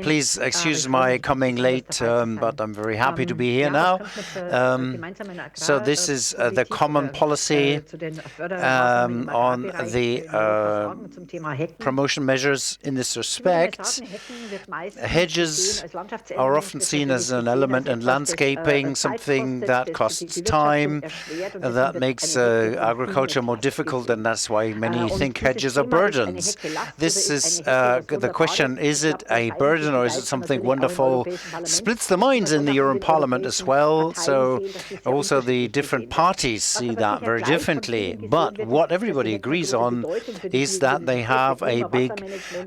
Please excuse my coming late, but I'm very happy to be here now. So this is the common policy on the promotion measures in this respect. Hedges are often seen as an element in landscaping, something that costs time, that makes agriculture more difficult, and that's why many think hedges are burdens. This is the question, is it a burden or is it something wonderful? Splits the minds in the European Parliament as well, so also the different parties see that very differently. But what everybody agrees on is that they have a big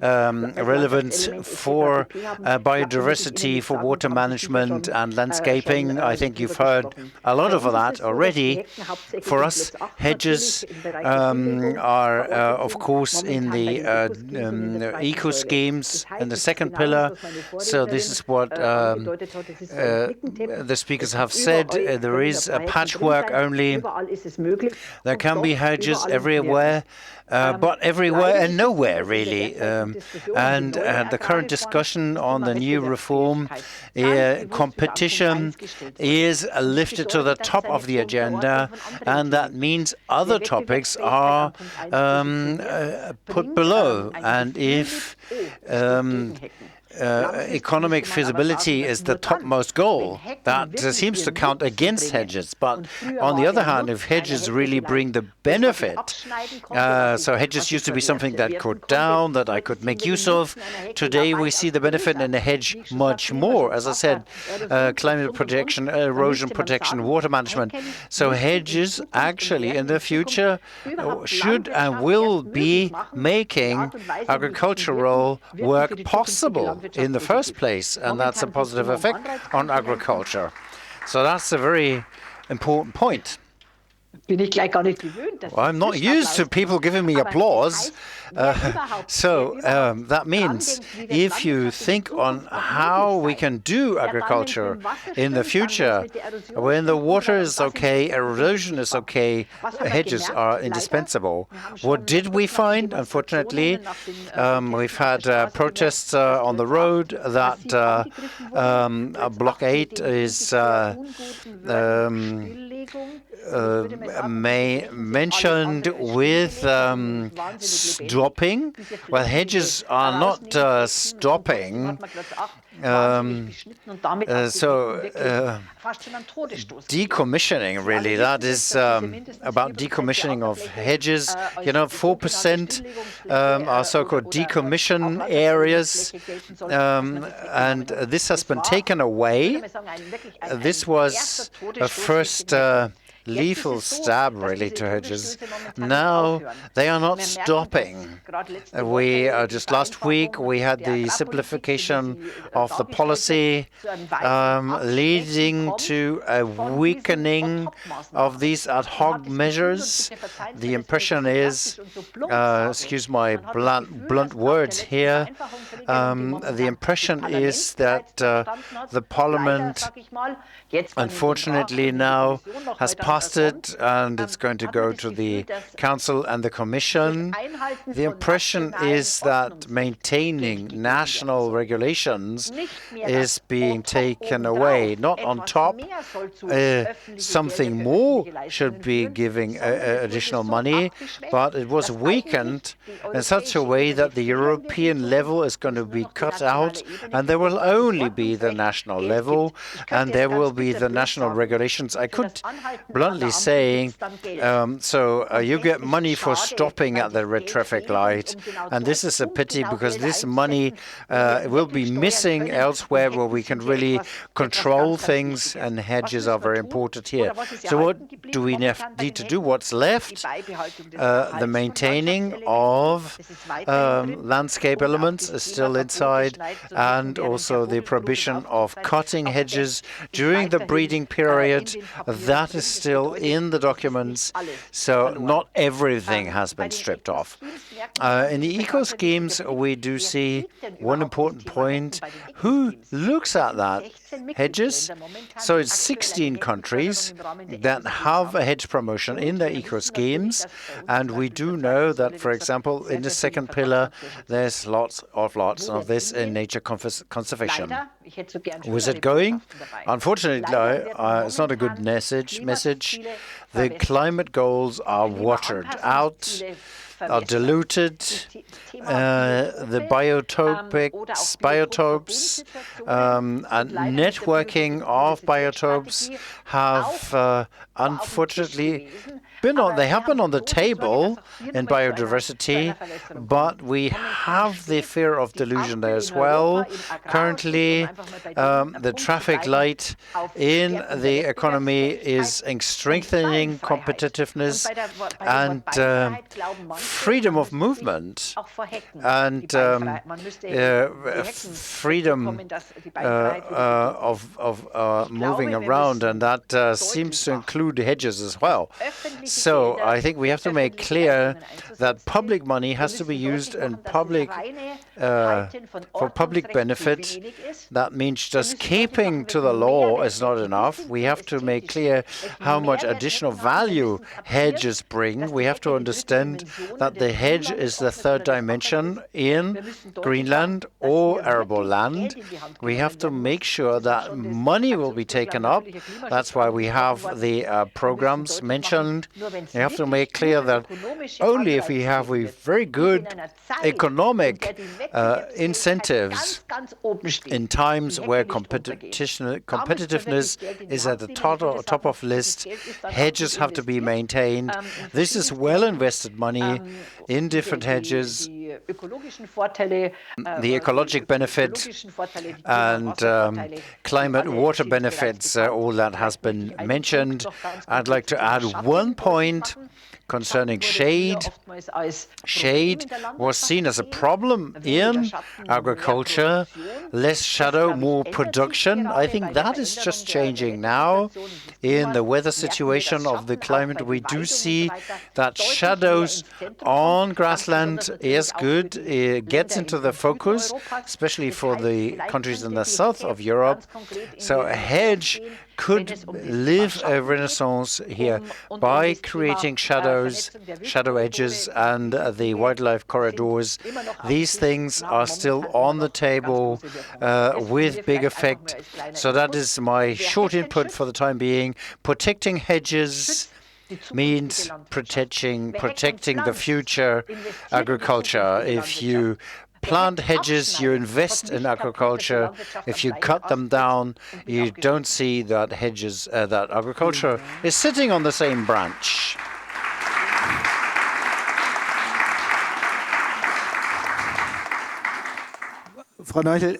relevance for biodiversity, for water management and landscaping. I think you've heard a lot of that already. For us, hedges are, of course, in the eco schemes and the second pillar. So this is what the speakers have said. There is a patchwork only. There can be hedges everywhere. But everywhere and nowhere, really. And the current discussion on the new reform, competition is lifted to the top of the agenda, and that means other topics are put below. And if economic feasibility is the topmost goal, that seems to count against hedges. But on the other hand, if hedges really bring the benefit, so hedges used to be something that cut down, that I could make use of. Today we see the benefit in the hedge much more. As I said, climate protection, erosion protection, water management. So hedges actually in the future should and will be making agricultural work possible in the first place, and that's a positive effect on agriculture. So that's a very important point. Well, I'm not used to people giving me applause. So that means if you think on how we can do agriculture in the future, when the water is okay, erosion is okay, hedges are indispensable. What did we find? Unfortunately, we've had protests on the road that blockade is mentioned with stopping. Well, hedges are not stopping. Decommissioning, really, that is about decommissioning of hedges. 4% are so-called decommission areas, and this has been taken away. This was a first lethal stab, really, to hedges. Now they are not stopping. Just last week we had the simplification of the policy, leading to a weakening of these ad hoc measures. The impression is, excuse my blunt words here, the impression is that the Parliament, unfortunately, now has passed it, and it's going to go to the Council and the Commission. The impression is that maintaining national regulations is being taken away, not on top. Something more should be giving additional money, but it was weakened in such a way that the European level is going to be cut out, and there will only be the national level, and there will be the national regulations. I could bluntly say, you get money for stopping at the red traffic light, and this is a pity because this money will be missing elsewhere where we can really control things, and hedges are very important here. So what do we need to do? What's left? The maintaining of landscape elements is still inside, and also the prohibition of cutting hedges during the breeding period. That is still in the documents, so not everything has been stripped off. In the eco schemes, we do see one important point. Who looks at that? Hedges. So it's 16 countries that have a hedge promotion in their eco schemes, and we do know that, for example, in the second pillar, there's lots of this in nature conservation. Was it going? Unfortunately, it's not a good message. The climate goals are watered out, are diluted. The biotopes and networking of biotopes have unfortunately been on the table in biodiversity, but we have the fear of delusion there as well. Currently, the traffic light in the economy is strengthening competitiveness and freedom of movement and freedom of moving around, and that seems to include hedges as well. So I think we have to make clear that public money has to be used in for public benefit. That means just keeping to the law is not enough. We have to make clear how much additional value hedges bring. We have to understand that the hedge is the third dimension in Greenland or arable land. We have to make sure that money will be taken up. That's why we have the programs mentioned. You have to make clear that only if we have a very good economic incentives in times where competitiveness is at the top of list, hedges have to be maintained. This is well invested money in different hedges. The ecologic benefit and climate water benefits, all that has been mentioned. I'd like to add one point concerning shade. Shade was seen as a problem in agriculture. Less shadow, more production. I think that is just changing now. In the weather situation of the climate, we do see that shadows on grassland is good. It gets into the focus, especially for the countries in the south of Europe. So a hedge could live a renaissance here by creating shadows, shadow edges, and the wildlife corridors. These things are still on the table with big effect. So that is my short input for the time being. Protecting hedges means protecting the future agriculture. If you plant hedges, you invest in agriculture. If you cut them down, you don't see that that agriculture is sitting on the same branch. Frau Noichl,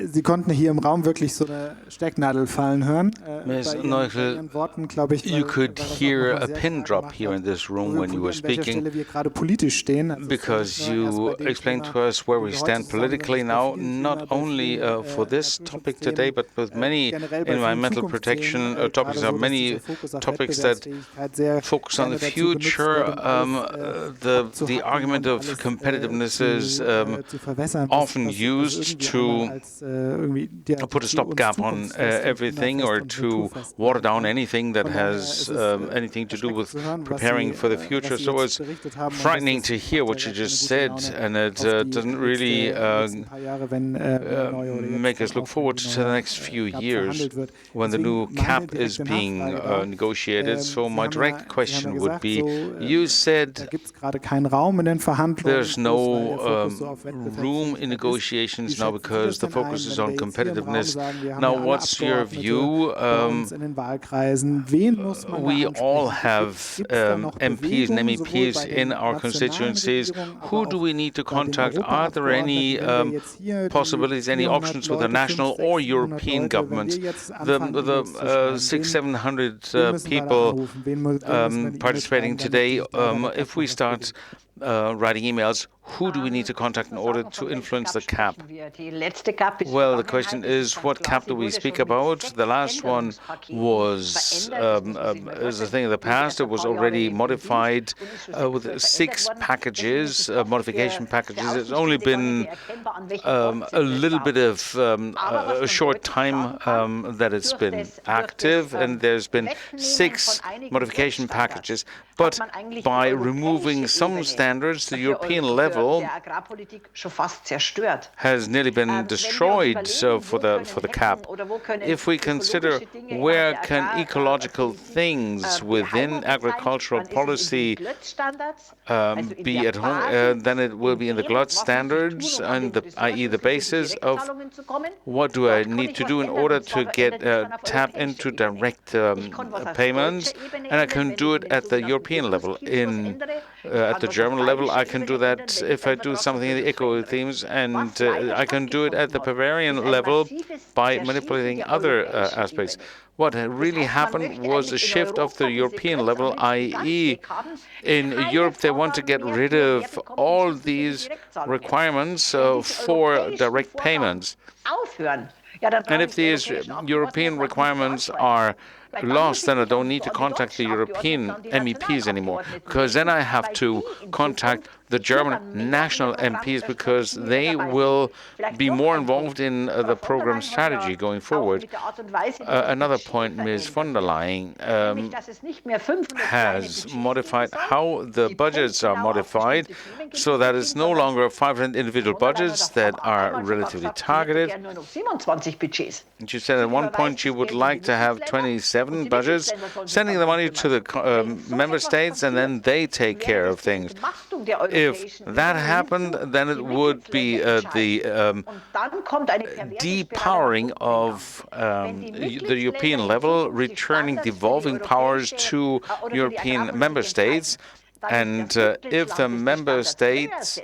Sie konnten hier im Raum wirklich so eine Stecknadel fallen hören. Ms. Bei Noichl, Ihren Worten, glaube ich, you could weil das auch hear nochmal a sehr pin klar drop gemacht here hat, in this room when you were an welcher speaking, Stelle wir gerade politisch stehen. Also because nicht nur erst you bei dem explained Thema, to us where mit we dem wir heute stand zusammen politically sind, bei now, vielen not Klima, bei only vielen, for this topic Naturschutzthemen, today, but with many generell bei vielen environmental Zukunftsthemen, protection topics. There are gerade so, dass many dieser Fokus auf topics that Wettbewerbsfähigkeit sehr focus on gerne the dazu genutzt future. wird, alles The abzuhacken argument und of alles competitiveness is zu verwässern, often was used irgendwie to einmal als irgendwie put a stopgap on everything or to water down anything that has anything to do with preparing for the future. So it's frightening to hear what you just said, and it doesn't really make us look forward to the next few years when the new cap is being negotiated. So my direct question would be, you said there's no room in negotiations now because the focus is on competitiveness. Now, what's your view? We all have MPs and MEPs in our constituencies. Who do we need to contact? Are there any possibilities, any options with the national or European governments? The 600-700 people participating today, if we start writing emails, who do we need to contact in order to influence the cap? Well, the question is, what cap do we speak about? The last one was a thing of the past. It was already modified with 6 packages, modification packages. It's only been a little bit of a short time that it's been active, and there's been 6 modification packages. But by removing some standards, the European level has nearly been destroyed for the cap. If we consider where can ecological things within agricultural policy be at home, then it will be in the GLOT standards, and i.e. the basis of what do I need to do in order to get tap into direct payments, and I can do it at the European level. At the German level, I can do that if I do something in the eco themes, and I can do it at the Bavarian level by manipulating other aspects. What really happened was a shift of the European level, i.e. in Europe they want to get rid of all these requirements for direct payments. And if these European requirements are lost, then I don't need to contact the European MEPs anymore, because then I have to contact the German national MPs, because they will be more involved in the program strategy going forward. Another point, Ms. von der Leyen has modified how the budgets are modified, so that it's no longer 500 individual budgets that are relatively targeted. And she said at one point she would like to have 27 budgets, sending the money to the member states, and then they take care of things. If that happened, then it would be the depowering of the European level, returning devolving powers to European member states. And if the member states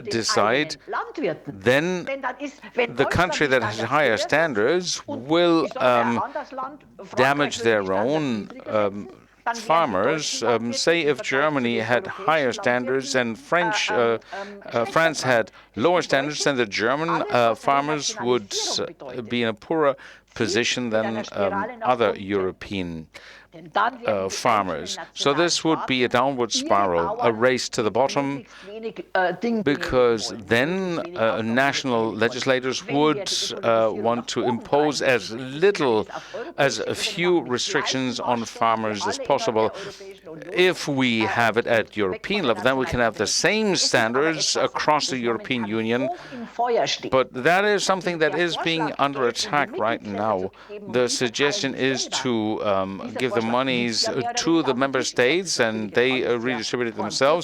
decide, then the country that has higher standards will damage their own farmers. Say if Germany had higher standards and France had lower standards, then the German farmers would be in a poorer position than other European farmers. So this would be a downward spiral, a race to the bottom, because then national legislators would want to impose as few restrictions on farmers as possible. If we have it at European level, then we can have the same standards across the European Union. But that is something that is being under attack right now. now. The suggestion is to give the monies to the member states and they redistribute it themselves.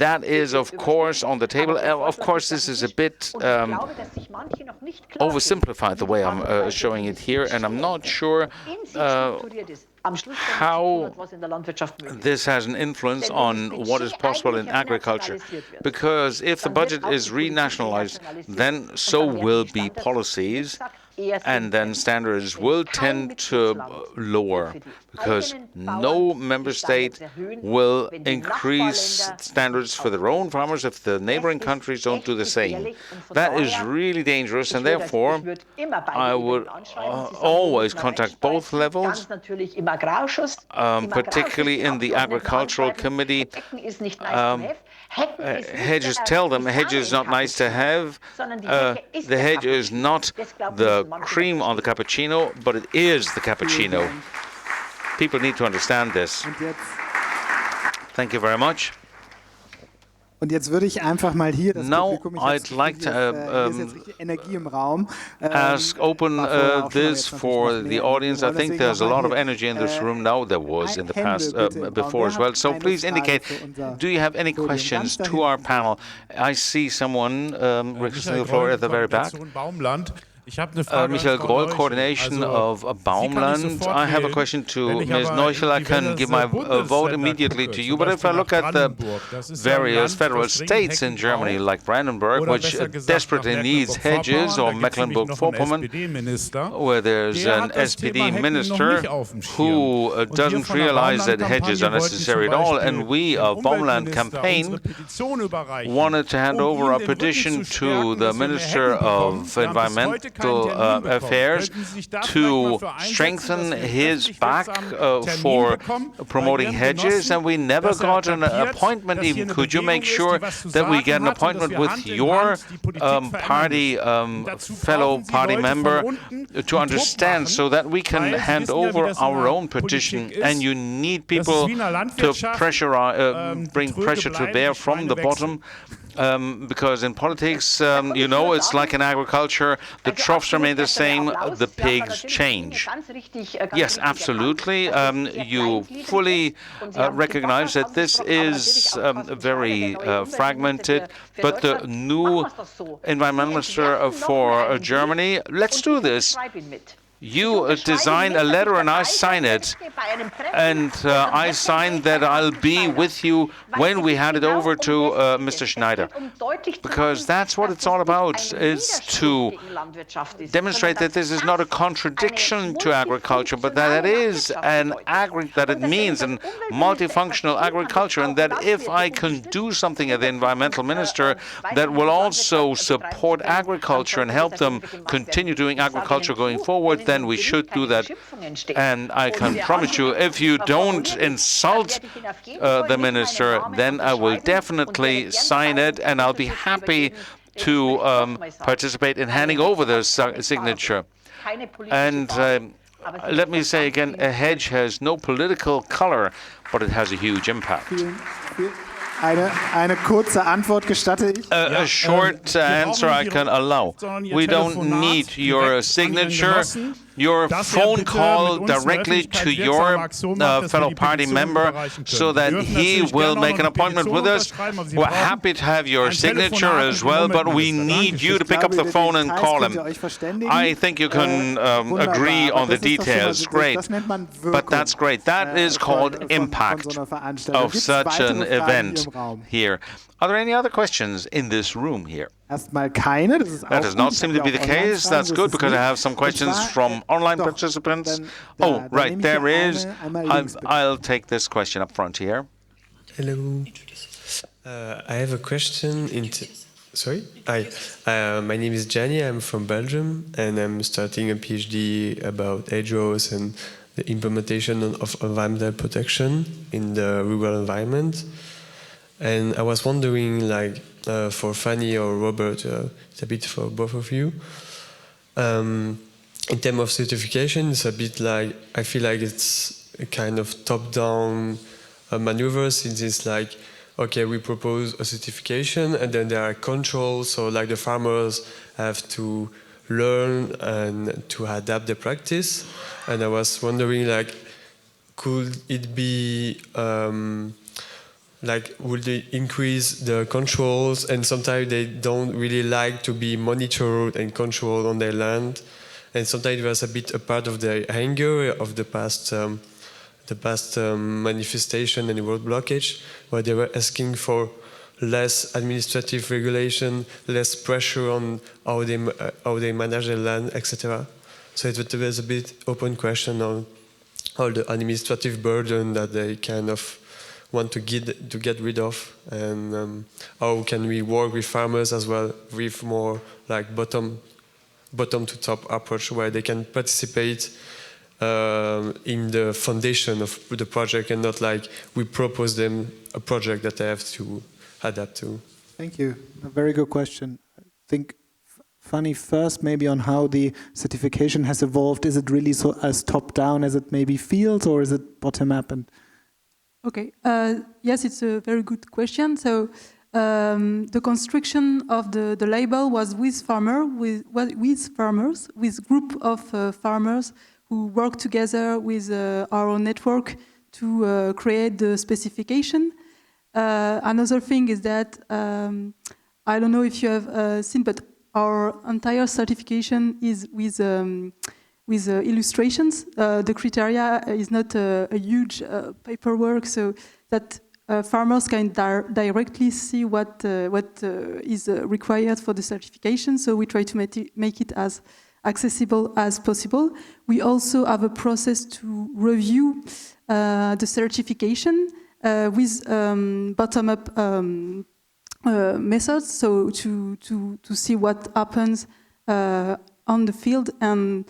That is, of course, on the table. Of course, this is a bit oversimplified the way I'm showing it here, and I'm not sure how this has an influence on what is possible in agriculture. Because if the budget is renationalized, then so will be policies, and then standards will tend to lower, because no member state will increase standards for their own farmers if the neighboring countries don't do the same. That is really dangerous, and therefore I would always contact both levels, particularly in the Agricultural Committee. Hedges tell them a hedge is not nice to have. The hedge is not the cream on the cappuccino, but it is the cappuccino. People need to understand this. Thank you very much. Und jetzt würde ich einfach mal hier das Publikum, I'd like to open this for the audience. I think there's a lot of energy in this room now. There was in the past before as well. So please indicate, do you have any questions to our panel? I see someone requesting the floor at the very back. Michael Groll, coordination of BaumLand. I have a question to Ms. Noichl. I can give my vote immediately to you, but if I look at the various federal states in Germany, like Brandenburg, which desperately needs hedges, or Mecklenburg-Vorpommern, where there's an SPD minister who doesn't realize that hedges are necessary at all, and we of BaumLand Campaign wanted to hand over a petition to the Minister of Environment Affairs to strengthen his back for promoting hedges, and we never got an appointment even. Could you make sure that we get an appointment with your party fellow party member to understand, so that we can hand over our own petition? And you need people to bring pressure to bear from the bottom. Because in politics, you know, it's like in agriculture, the troughs remain the same, the pigs change. Yes, absolutely. You fully recognize that this is very fragmented, but the new environmental minister for Germany, let's do this. You design a letter and I sign it, and I sign that I'll be with you when we hand it over to Mr. Schneider, because that's what it's all about, is to demonstrate that this is not a contradiction to agriculture, but that it is that it means a multifunctional agriculture, and that if I can do something as the environmental minister that will also support agriculture and help them continue doing agriculture going forward, then we should do that. And I can promise you, if you don't insult the minister, then I will definitely sign it, and I'll be happy to participate in handing over the signature. And let me say again, a hedge has no political color, but it has a huge impact. Eine kurze Antwort gestatte ich. A short answer I can allow. We don't need your signature. Your phone call directly to your fellow party member, so that he will make an appointment with us. We're happy to have your signature as well, but we need you to pick up the phone and call him. I think you can agree on the details. Great. But that's great. That is called impact of such an event here. Are there any other questions in this room here? That does not seem to be the case. That's good, because I have some questions from online participants. Oh, right, there is. I'll take this question up front here. Hello. I have a question. Sorry? Hi. My name is Gianni. I'm from Belgium, and I'm starting a PhD about hedgerows and the implementation of environmental protection in the rural environment. And I was wondering, like, for Fanny or Robert, it's a bit for both of you. In terms of certification, it's a bit like, I feel like it's a kind of top-down maneuver, since it's like, okay, we propose a certification, and then there are controls, so like the farmers have to learn and to adapt the practice. And I was wondering, like, could it be like, would they increase the controls? And sometimes they don't really like to be monitored and controlled on their land. And sometimes it was a bit a part of the anger of the past manifestation and road blockage, where they were asking for less administrative regulation, less pressure on how they manage their land, etc. So it was a bit open question on all the administrative burden that they kind of want to get rid of, and how can we work with farmers as well with more like bottom to top approach, where they can participate in the foundation of the project, and not like we propose them a project that they have to adapt to. Thank you. A very good question. I think, Fanny, first maybe on how the certification has evolved. Is it really so as top down as it maybe feels, or is it bottom up? And okay. Yes, it's a very good question. So the construction of the label was with farmers, with group of farmers who work together with our own network to create the specification. Another thing is that I don't know if you have seen, but our entire certification is with illustrations. The criteria is not a huge paperwork, so that farmers can directly see what is required for the certification. So we try to make it as accessible as possible. We also have a process to review the certification with bottom-up methods, so to see what happens on the field and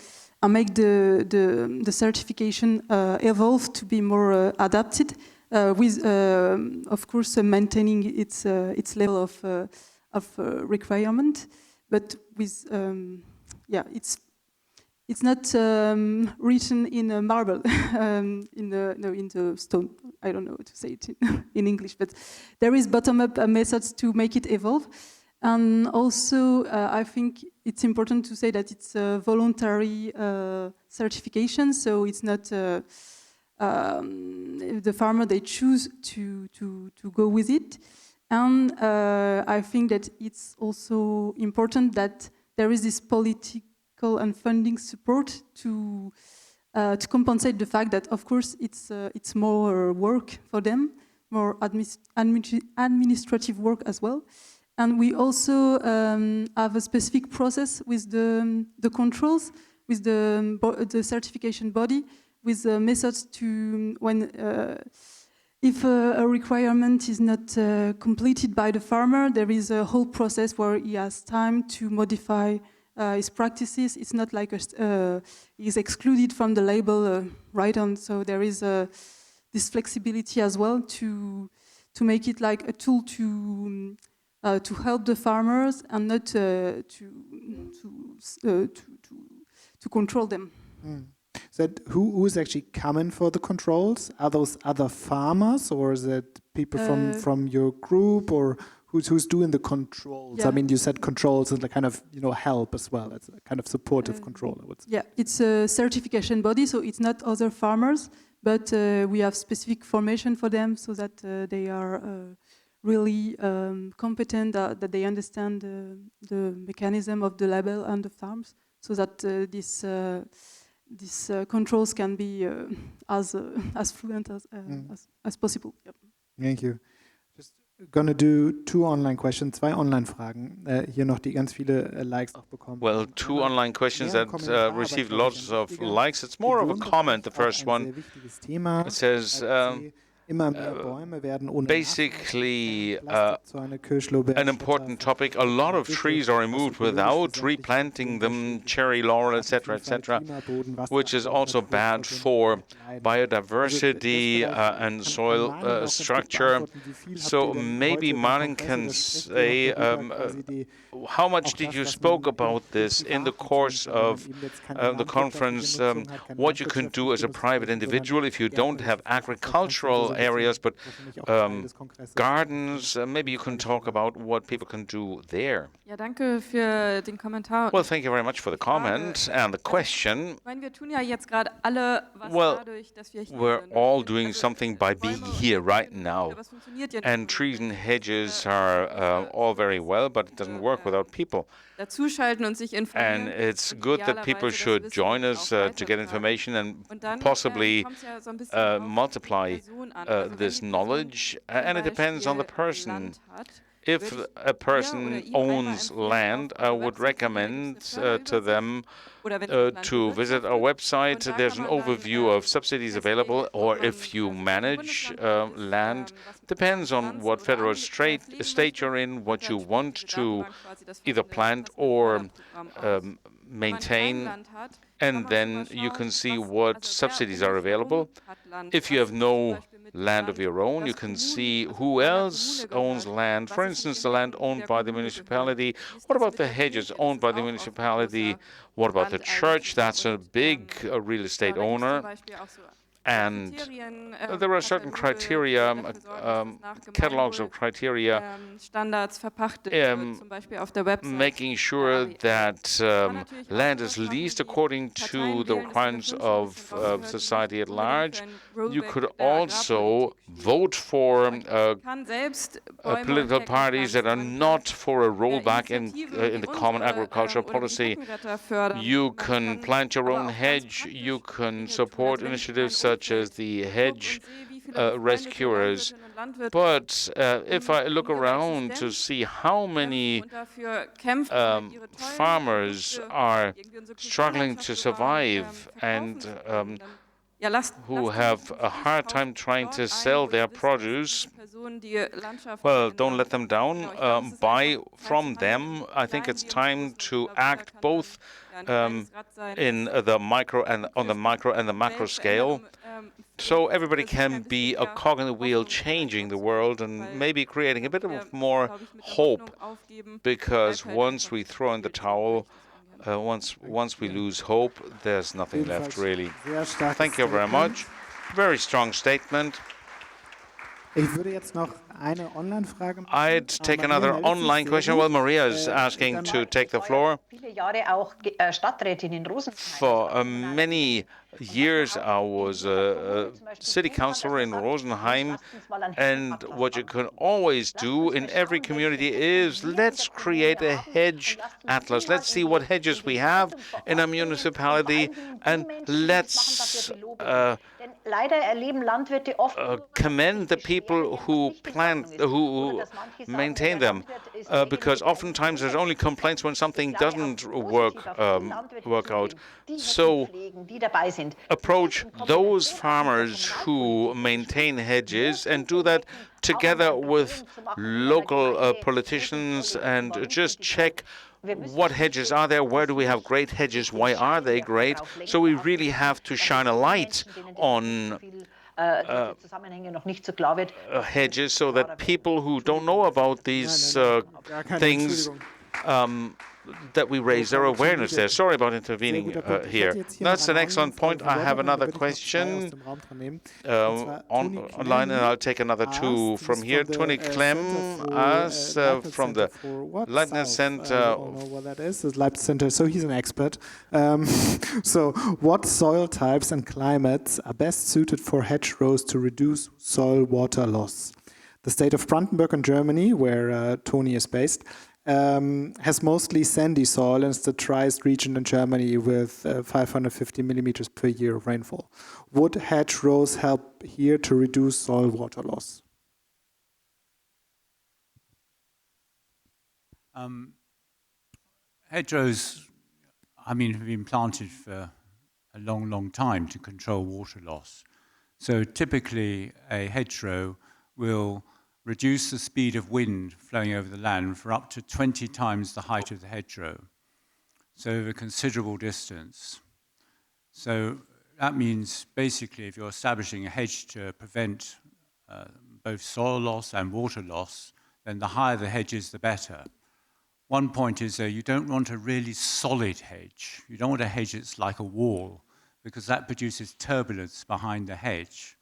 make the certification evolve to be more adapted, with of course maintaining its level of requirement, but with it's not written in marble, in the stone. I don't know how to say it in English, but there is bottom-up methods to make it evolve. And also, I think it's important to say that it's a voluntary certification, so it's not the farmer, they choose to go with it. And I think that it's also important that there is this political and funding support to compensate the fact that, of course, it's more work for them, more administrative work as well. And we also have a specific process with the controls, with the certification body, with the methods to when if a requirement is not completed by the farmer, there is a whole process where he has time to modify his practices. It's not like he's excluded from the label right on. So there is this flexibility as well to make it like a tool to help the farmers and not to control them. Mm. So who is actually coming for the controls? Are those other farmers, or is it people from your group, or who's doing the controls? Yeah. I mean, you said controls is like kind of help as well. It's a kind of supportive control, I would say. Yeah, it's a certification body, so it's not other farmers, but we have specific formation for them so that they are really competent, that they understand the mechanism of the label and the farms, so that these controls can be as fluent as possible. Yep. Thank you. Just gonna do two online questions, zwei Online-Fragen. Hier noch die ganz viele Likes auch bekommen. Well, two online questions that received lots of likes. It's more of a comment, the first one. It says, basically, an important topic. A lot of trees are removed without replanting them, cherry, laurel, etc., which is also bad for biodiversity and soil structure. So maybe Malin can say, how much did you spoke about this in the course of the conference? What you can do as a private individual if you don't have agricultural rural areas, but gardens, maybe you can talk about what people can do there. Ja, danke für den Kommentar. Well, thank you very much for the comment and the question. Ich meine, wir tun ja jetzt gerade alle was Well, dadurch, dass wir hier we're sind. all doing something by being Bäume here und right Bäume, now. das funktioniert ja nicht And so. trees and hedges are all very well, but it doesn't work without people. Dazuschalten und sich informieren. And it's good that people Idealerweise should das join Wissen us auch to get weitertragen. information and Und dann, possibly kommt's ja so ein bisschen auf die multiply Person an. Also wenn this die Person knowledge, zum and it depends on the Beispiel person. Land hat, If würde ich a ihr person oder ihm owns einmal empfehlen, land, auf I eure would Website zu gehen, da recommend gibt's eine to them Förderübersicht. Oder wenn das Land to visit our bewirtschaftet. website. Und da There's kann an man dann, overview of subsidies available, festlegen, or ob man if you also im manage Bundesland ist, land, was depends on pflanzen what oder federal pflegen state you're möchte. in, what Und you dann want spielt diese to Datenbank quasi das either passende plant or Förderprogramm aus. Wenn man kein maintain, Land hat, and kann man schon then mal you schauen, can see was, what also subsidies wer are um dich herum available. hat Land. If you Was have ist no zum Beispiel mit land of Land, your own, das you can Kommunen, see also who einer else Kommune owns gehört. land. Was For ist mit instance, den the land Hecken, die owned der by the Kommune gehören? municipality. Wie ist What das about mit the der hedges Kirche? owned Das by the ist auch municipality? oft ein What about the großer church? That's a Landeigentümer. big real estate Genau, da gibt's zum owner. Beispiel auch so And Kriterien, there are certain Kataloge, criteria, die dafür sorgen, dass es nach catalogs of criteria, Standards verpachtet wird, zum Beispiel auf der Website. making sure that land is leased according to the requirements of society at large. You could also vote for political parties that are not for a rollback in the common agricultural policy. You can plant your own hedge. You can support initiatives such as the hedge rescuers. But if I look around to see how many farmers are struggling to survive and who have a hard time trying to sell their produce, well, don't let them down. Buy from them. I think it's time to act both in the micro and on the micro and the macro scale, so everybody can be a cog in the wheel, changing the world and maybe creating a bit of more hope. Because once we throw in the towel, once we lose hope, there's nothing left really. Thank you very much. Very strong statement. I'd take another online question. Well, Maria is asking to take the floor. For many years, I was a city councillor in Rosenheim, and what you can always do in every community is let's create a hedge atlas. Let's see what hedges we have in a municipality, and let's commend the people who who maintain them, because oftentimes there's only complaints when something doesn't work out. So approach those farmers who maintain hedges and do that together with local politicians, and just check what hedges are there, where do we have great hedges, why are they great. So we really have to shine a light on hedges so that people who don't know about these things, that we raise their awareness there. Sorry about intervening here. That's an excellent point. I have another question online, and I'll take another two from here. Tony Clem asks from the Leibniz Center. I don't know what that is. The Leibniz Center, so he's an expert. So what soil types and climates are best suited for hedgerows to reduce soil water loss? The state of Brandenburg in Germany, where Tony is based, has mostly sandy soil, and it's the driest region in Germany with 550 millimeters per year of rainfall. Would hedgerows help here to reduce soil water loss? Hedgerows, I mean, have been planted for a long, long time to control water loss. So typically a hedgerow will reduce the speed of wind flowing over the land for up to 20 times the height of the hedgerow, so over a considerable distance. So that means basically if you're establishing a hedge to prevent both soil loss and water loss, then the higher the hedge is, the better. One point is, though, you don't want a really solid hedge. You don't want a hedge that's like a wall, because that produces turbulence behind the hedge.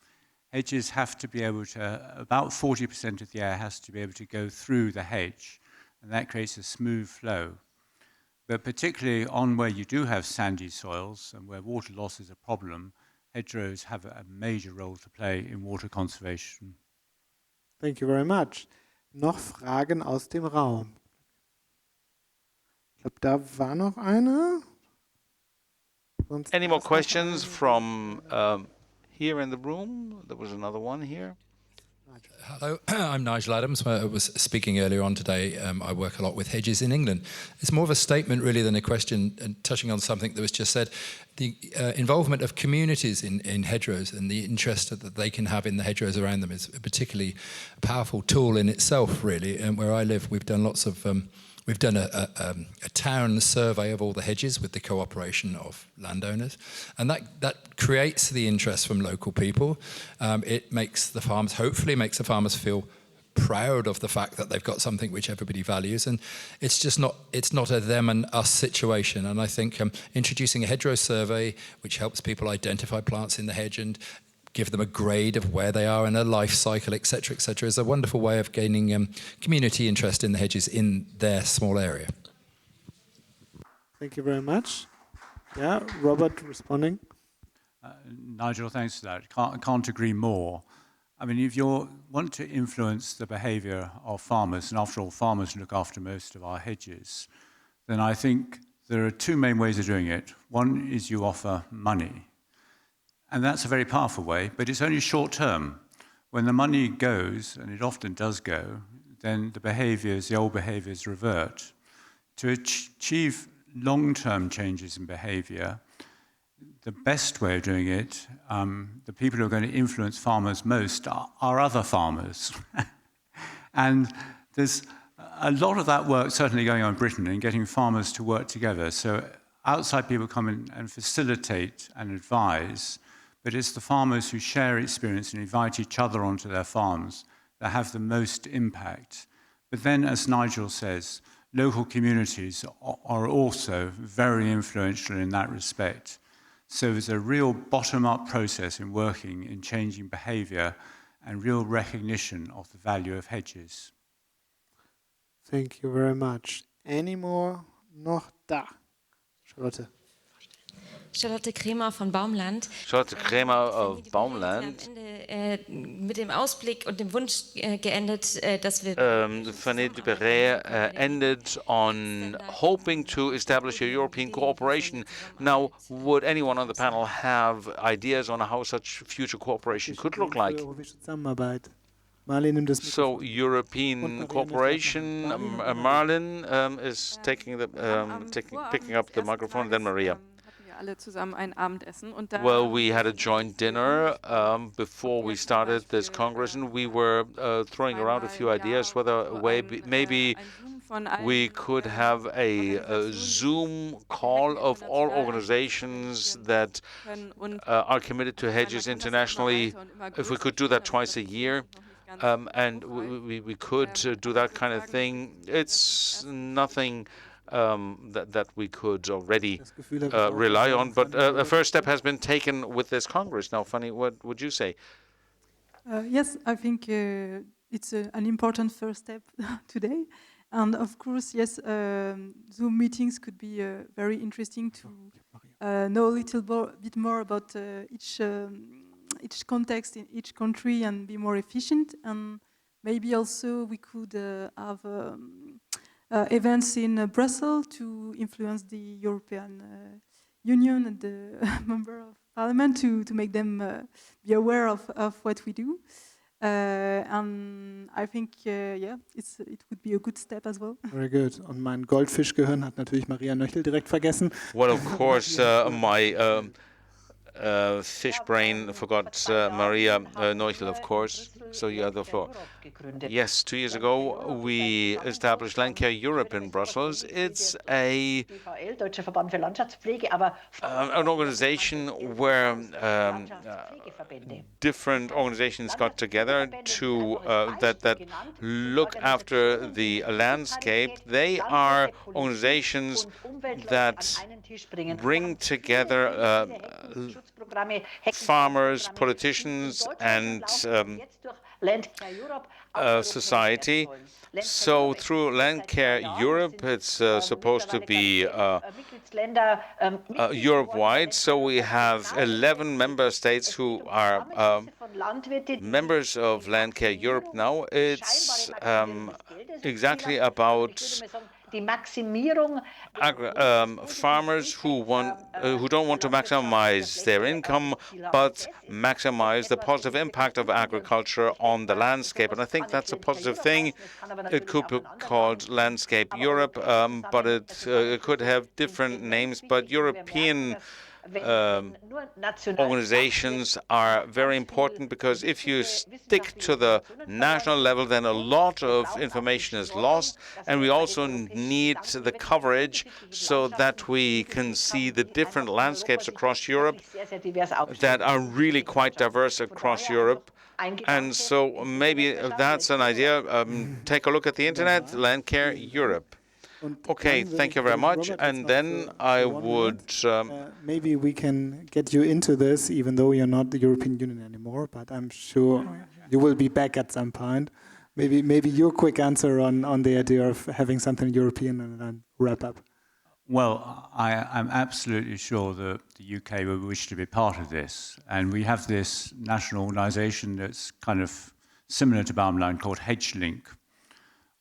hedges have to be able to, about 40% of the air has to be able to go through the hedge, and that creates a smooth flow. But particularly on where you do have sandy soils and where water loss is a problem, hedgerows have a major role to play in water conservation. Thank you very much. Noch Fragen aus dem Raum? Ich glaube, da war noch eine. Any more questions from here in the room? There was another one here. Hello, I'm Noichl Adams. I was speaking earlier on today. I work a lot with hedges in England. It's more of a statement really than a question, and touching on something that was just said. The involvement of communities in hedgerows and the interest that they can have in the hedgerows around them is a particularly powerful tool in itself, really. And where I live, we've done lots of... We've done a town survey of all the hedges with the cooperation of landowners, and that creates the interest from local people. It makes the farmers, hopefully makes the farmers feel proud of the fact that they've got something which everybody values, and it's not a them and us situation. And I think introducing a hedgerow survey, which helps people identify plants in the hedge and give them a grade of where they are in a life cycle, etc., is a wonderful way of gaining community interest in the hedges in their small area. Thank you very much. Yeah, Robert responding. Nigel, thanks for that. Can't agree more. I mean, if you want to influence the behaviour of farmers, and after all, farmers look after most of our hedges, then I think there are two main ways of doing it. One is you offer money. And that's a very powerful way, but it's only short term. When the money goes, and it often does go, then the old behaviors revert. To achieve long-term changes in behavior, the best way of doing it, the people who are going to influence farmers most are other farmers. And there's a lot of that work certainly going on in Britain in getting farmers to work together. So outside people come in and facilitate and advise, but it's the farmers who share experience and invite each other onto their farms that have the most impact. But then, as Nigel says, local communities are also very influential in that respect. So there's a real bottom-up process in working in changing behavior and real recognition of the value of hedges. Thank you very much. Any more? Noch da. Charlotte. Charlotte Kremer von BaumLand. Charlotte Kremer of BaumLand. Mit dem Ausblick und dem Wunsch geendet, dass wir... Fanny Duperray ended on hoping to establish a European cooperation. Now, would anyone on the panel have ideas on how such future cooperation could look like? So, European cooperation, Malin is picking up the microphone, then Maria. Well, we had a joint dinner before we started this Congress, and we were throwing around a few ideas whether maybe we could have a Zoom call of all organizations that are committed to hedges internationally, if we could do that twice a year. And we could do that kind of thing. It's nothing that we could already rely on, but a first step has been taken with this Congress. Now, Fanny, what would you say? Yes, I think it's an important first step today. And of course, yes, Zoom meetings could be very interesting to know a little bit more about each context in each country and be more efficient. And maybe also we could have events in Brussels to influence the European Union and the Member of Parliament to make them be aware of what we do. And I think, yeah, it would be a good step as well. Very good. Und mein Goldfischgehirn hat natürlich Maria Noichl direkt vergessen. Well, of course, my fish brain forgot Maria Noichl, of course. So you have the floor. Yes, 2 years ago we established Landcare Europe in Brussels. It's an organization where different organizations got together to that look after the landscape. They are organizations that bring together farmers, politicians, and society. So through Landcare Europe, it's supposed to be Europe-wide. So we have 11 member states who are members of Landcare Europe now. It's exactly about farmers who don't want to maximize their income, but maximize the positive impact of agriculture on the landscape. And I think that's a positive thing. It could be called Landscape Europe, but it could have different names. But European organizations are very important, because if you stick to the national level, then a lot of information is lost, and we also need the coverage so that we can see the different landscapes across Europe that are really quite diverse across Europe. And so maybe that's an idea. Take a look at the internet, Landcare Europe. Okay, thank you very much. And then I would... maybe we can get you into this, even though you're not the European Union anymore, but I'm sure you will be back at some point. Maybe your quick answer on the idea of having something European, and then wrap up. Well, I'm absolutely sure that the UK would wish to be part of this. And we have this national organisation that's kind of similar to BaumLand called HedgeLink,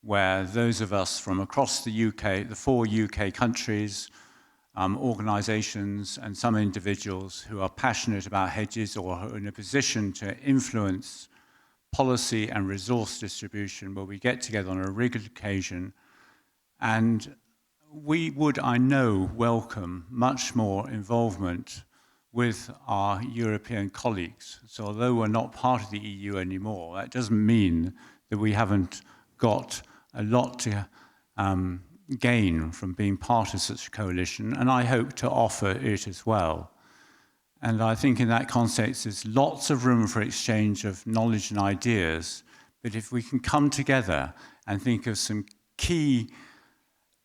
where those of us from across the UK, the 4 UK countries, organisations and some individuals who are passionate about hedges or who are in a position to influence policy and resource distribution, where we get together on a regular occasion. And we would, I know, welcome much more involvement with our European colleagues. So although we're not part of the EU anymore, that doesn't mean that we haven't got a lot to gain from being part of such a coalition, and I hope to offer it as well. And I think in that context, there's lots of room for exchange of knowledge and ideas, but if we can come together and think of some key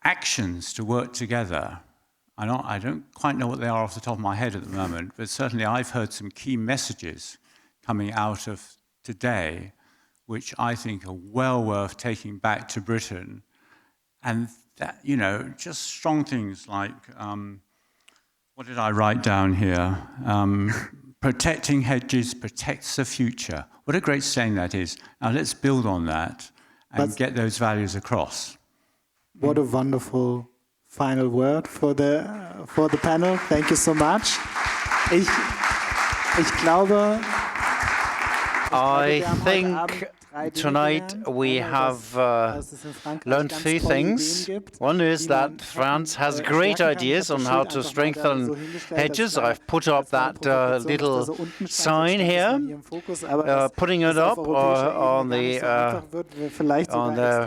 actions to work together, I don't quite know what they are off the top of my head at the moment, but certainly I've heard some key messages coming out of today which I think are well worth taking back to Britain. And that, you know, just strong things like, what did I write down here? Protecting hedges protects the future. What a great saying that is. Now let's build on that and get those values across. What a wonderful final word for the panel. Thank you so much. Ich glaube, I think tonight we have learned 3 things. One is that France has great ideas on how to strengthen hedges. I've put up that little sign here, putting it up on the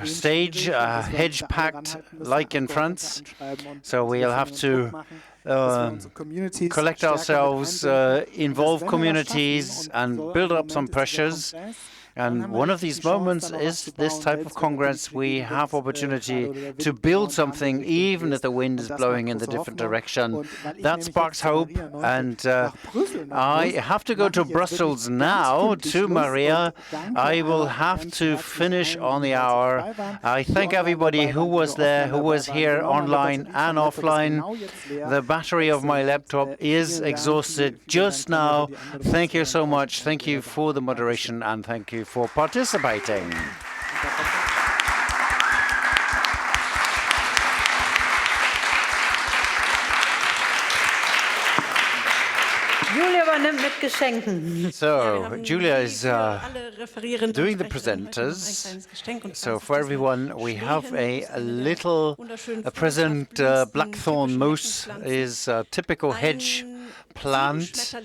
stage, hedge pact like in France. So we'll have to collect ourselves, involve communities, and build up some pressures. And one of these moments is this type of Congress. We have opportunity to build something, even if the wind is blowing in the different direction. That sparks hope. And I have to go to Brussels now, to Maria. I will have to finish on the hour. I thank everybody who was there, who was here online and offline. The battery of my laptop is exhausted just now. Thank you so much. Thank you for the moderation, and thank you for participating. So, Julia is doing the presenters. So, for everyone, we have a little present. Blackthorn moose is a typical hedge plant.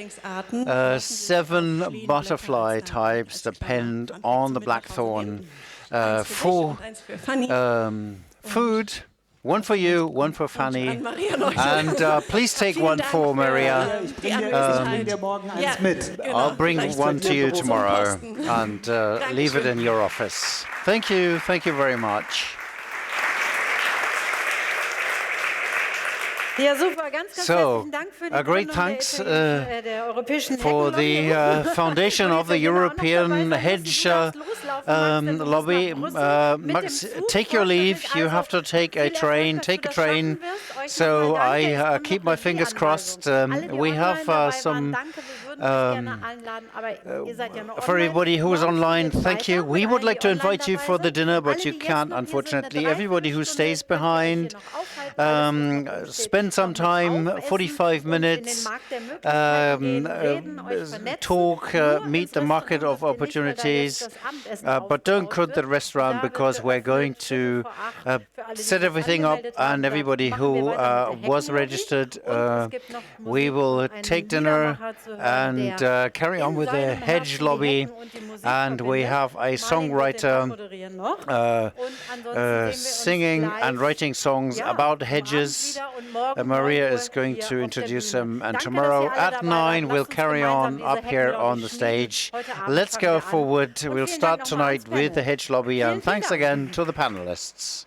7 butterfly types depend on the blackthorn for food. 1 for you, 1 for Fanny, and please take 1 for Maria. I'll bring 1 to you tomorrow and leave it in your office. Thank you very much. So, a great thanks for the foundation of the European hedge lobby. Max, take your leave. You have to take a train. Take a train. So I keep my fingers crossed. We have some. For everybody who is online, thank you. We would like to invite you for the dinner, but you can't, unfortunately. Everybody who stays behind, spend some time, 45 minutes, talk, meet the market of opportunities, but don't quit the restaurant because we're going to set everything up, and everybody who was registered, we will take dinner and carry on with the hedge lobby, and we have a songwriter singing and writing songs about hedges. Maria is going to introduce them, and tomorrow at 9 we'll carry on up here on the stage. Let's go forward. We'll start tonight with the hedge lobby, and thanks again to the panelists.